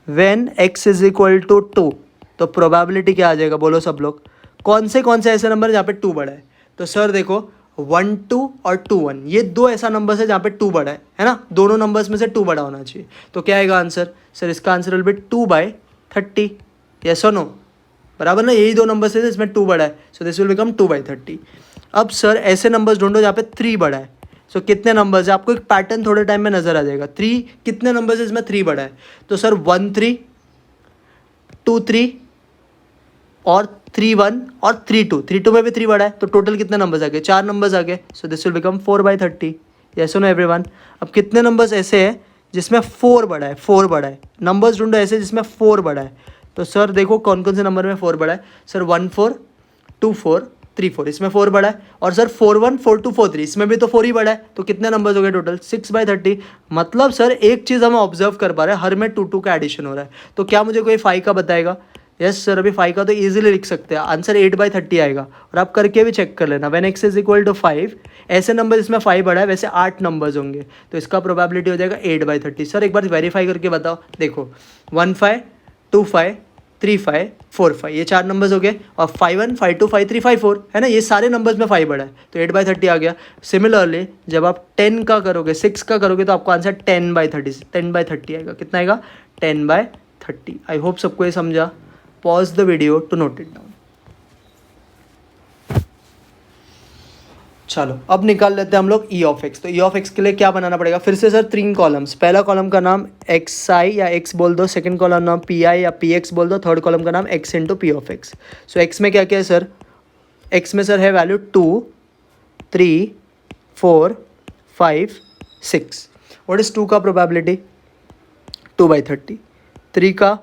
When x is equal to 2, तो प्रोबेबिलिटी क्या आ जाएगा बोलो सब लोग? कौन से ऐसे नंबर जहाँ पे 2 बड़ा है? तो सर देखो 1 2 और 2 1, ये 2 ऐसा नंबर है जहाँ पे 2 बड़ा है ना? दोनों नंबर्स में से 2 बड़ा होना चाहिए। तो क्या आएगा आंसर? सर इसका आंसर विल बी 2/30। यस और नो? बराबर ना? यही 2 नंबर्स है इसमें 2 बड़ा है, सो दिस विल बिकम 2/30। अब सर ऐसे नंबर्स ढूंढो जहाँ पे 3 बड़ा है। सो कितने नंबर्स है? आपको एक पैटर्न थोड़े टाइम में नजर आ जाएगा। 3 कितने नंबर्स है इसमें 3 बड़ा है? तो सर 1 3 2 3 और 3 1 और 3 2। 3 2 में भी 3 बड़ा है, तो टोटल कितने नंबर्स आ गए? 4 नंबर्स आ गए। So this will become 4/30। Yes no everyone? अब कितने नंबर्स ऐसे हैं जिसमें 4 बड़ा है? 4 बड़ा है। नंबर्स ढूंढो ऐसे जिसमें 4 बड़ा है। तो सर देखो कौन कौन से नंबर में 4 बड़ा है? सर 1 4 2 4 3 4, इसमें 4 बड़ा है। और सर 4 1 4 2 4 3, इसमें भी तो 4 ही बड़ा है। तो कितने नंबर्स हो गए टोटल? 6/30। मतलब सर एक चीज़ हम ऑब्जर्व कर पा रहे हैं, हर में 2 2 का एडिशन हो रहा है। तो क्या मुझे कोई 5 का बताएगा? यस सर, अभी 5 का तो ईजिली लिख सकते हैं। आंसर 8/30 आएगा। और आप करके भी चेक कर लेना, when x is equal to 5, ऐसे नंबर इसमें 5 बड़ा है, वैसे 8 नंबर्स होंगे। तो इसका प्रोबेबिलिटी हो जाएगा 8/30। सर एक बार वेरीफाई करके बताओ। देखो 1 5 2 5 3 5 4 5, ये 4 नंबर्स हो गए। और 5 1 5 2 5 3 5 4 है ना, ये सारे नंबर्स में 5 बड़ा है, तो 8/30 आ गया। सिमिलरली जब आप 10 का करोगे, 6 का करोगे, तो आपको आंसर 10/30 आएगा। कितना आएगा? 10/30। आई होप सबको ये समझा। Pause the video to note it down. चलो अब निकाल लेते हैं हम लोग ई ऑफ एक्स। तो ई ऑफ एक्स के लिए क्या बनाना पड़ेगा? फिर से सर 3 कॉलम्स। पहला कॉलम का नाम एक्स आई या एक्स बोल दो, सेकंड कॉलम नाम पी आई या पी एक्स बोल दो, थर्ड कॉलम का नाम x into P of X. So x में क्या क्या है सर? एक्स में सर है वैल्यू 2 3 4 5 6। व्हाट इज 2 का प्रोबेबिलिटी? 2/30, 3 का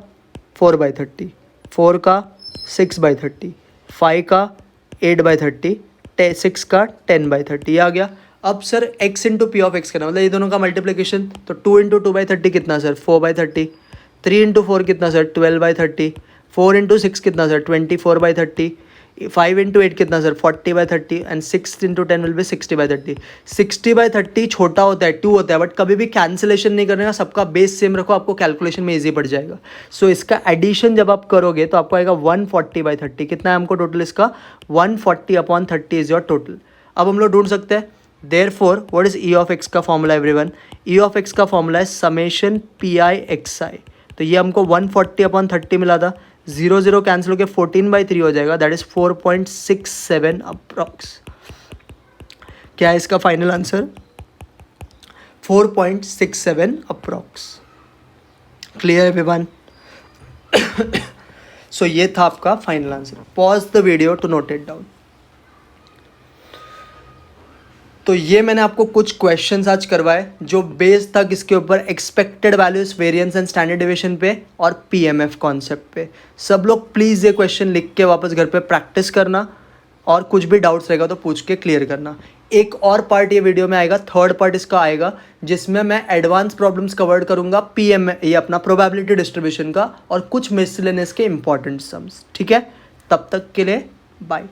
4/30, 4 का 6/30, 5 का 8/30, 6 का 10/30 आ गया। अब sir x into P of x करना, मतलब ये दोनों का मल्टीप्लिकेशन। तो 2 इंटू 2/30 कितना सर? 4/30। 3 इंटू 4 कितना सर? 12/30। 4 इंटू 6 कितना सर? 24/30। 5 इंटू 8 कितना sir 40/30 and 6 into 10 will be 60/30. 60/30 छोटा होता है 2 होता है, बट कभी भी कैंसिलेशन नहीं करने का, सबका बेस सेम रखो, आपको कैलकुलेशन में ईजी पड़ जाएगा. सो इसका एडिशन जब आप करोगे तो आपको आएगा 140/30. कितना है हमको टोटल इसका 140/30 इज योर टोटल. अब हम लोग ढूंढ सकते हैं therefore what is E of X का formula everyone. E of X का फॉर्मूला है समेशन PI/XI. तो ये हमको 140/30 मिला था. 0 0 कैंसिल होकर 14/3 हो जाएगा, दैट इज 4.67 अप्रॉक्स. क्या है इसका final answer 4.67 approx. Clear everyone. So ये था आपका final answer. Pause the video to note it down. तो ये मैंने आपको कुछ क्वेश्चंस आज करवाए जो बेस्ड था किसके ऊपर, expected values, variance and standard deviation पे और PMF कॉन्सेप्ट पे. सब लोग प्लीज़ ये क्वेश्चन लिख के वापस घर पे प्रैक्टिस करना और कुछ भी डाउट्स रहेगा तो पूछ के क्लियर करना. एक और पार्ट ये वीडियो में आएगा, थर्ड पार्ट इसका आएगा जिसमें मैं एडवांस प्रॉब्लम्स कवर करूंगा ये अपना प्रोबेबिलिटी डिस्ट्रीब्यूशन का और कुछ मिसलेनियस के इंपॉर्टेंट सम्स. ठीक है, तब तक के लिए बाय.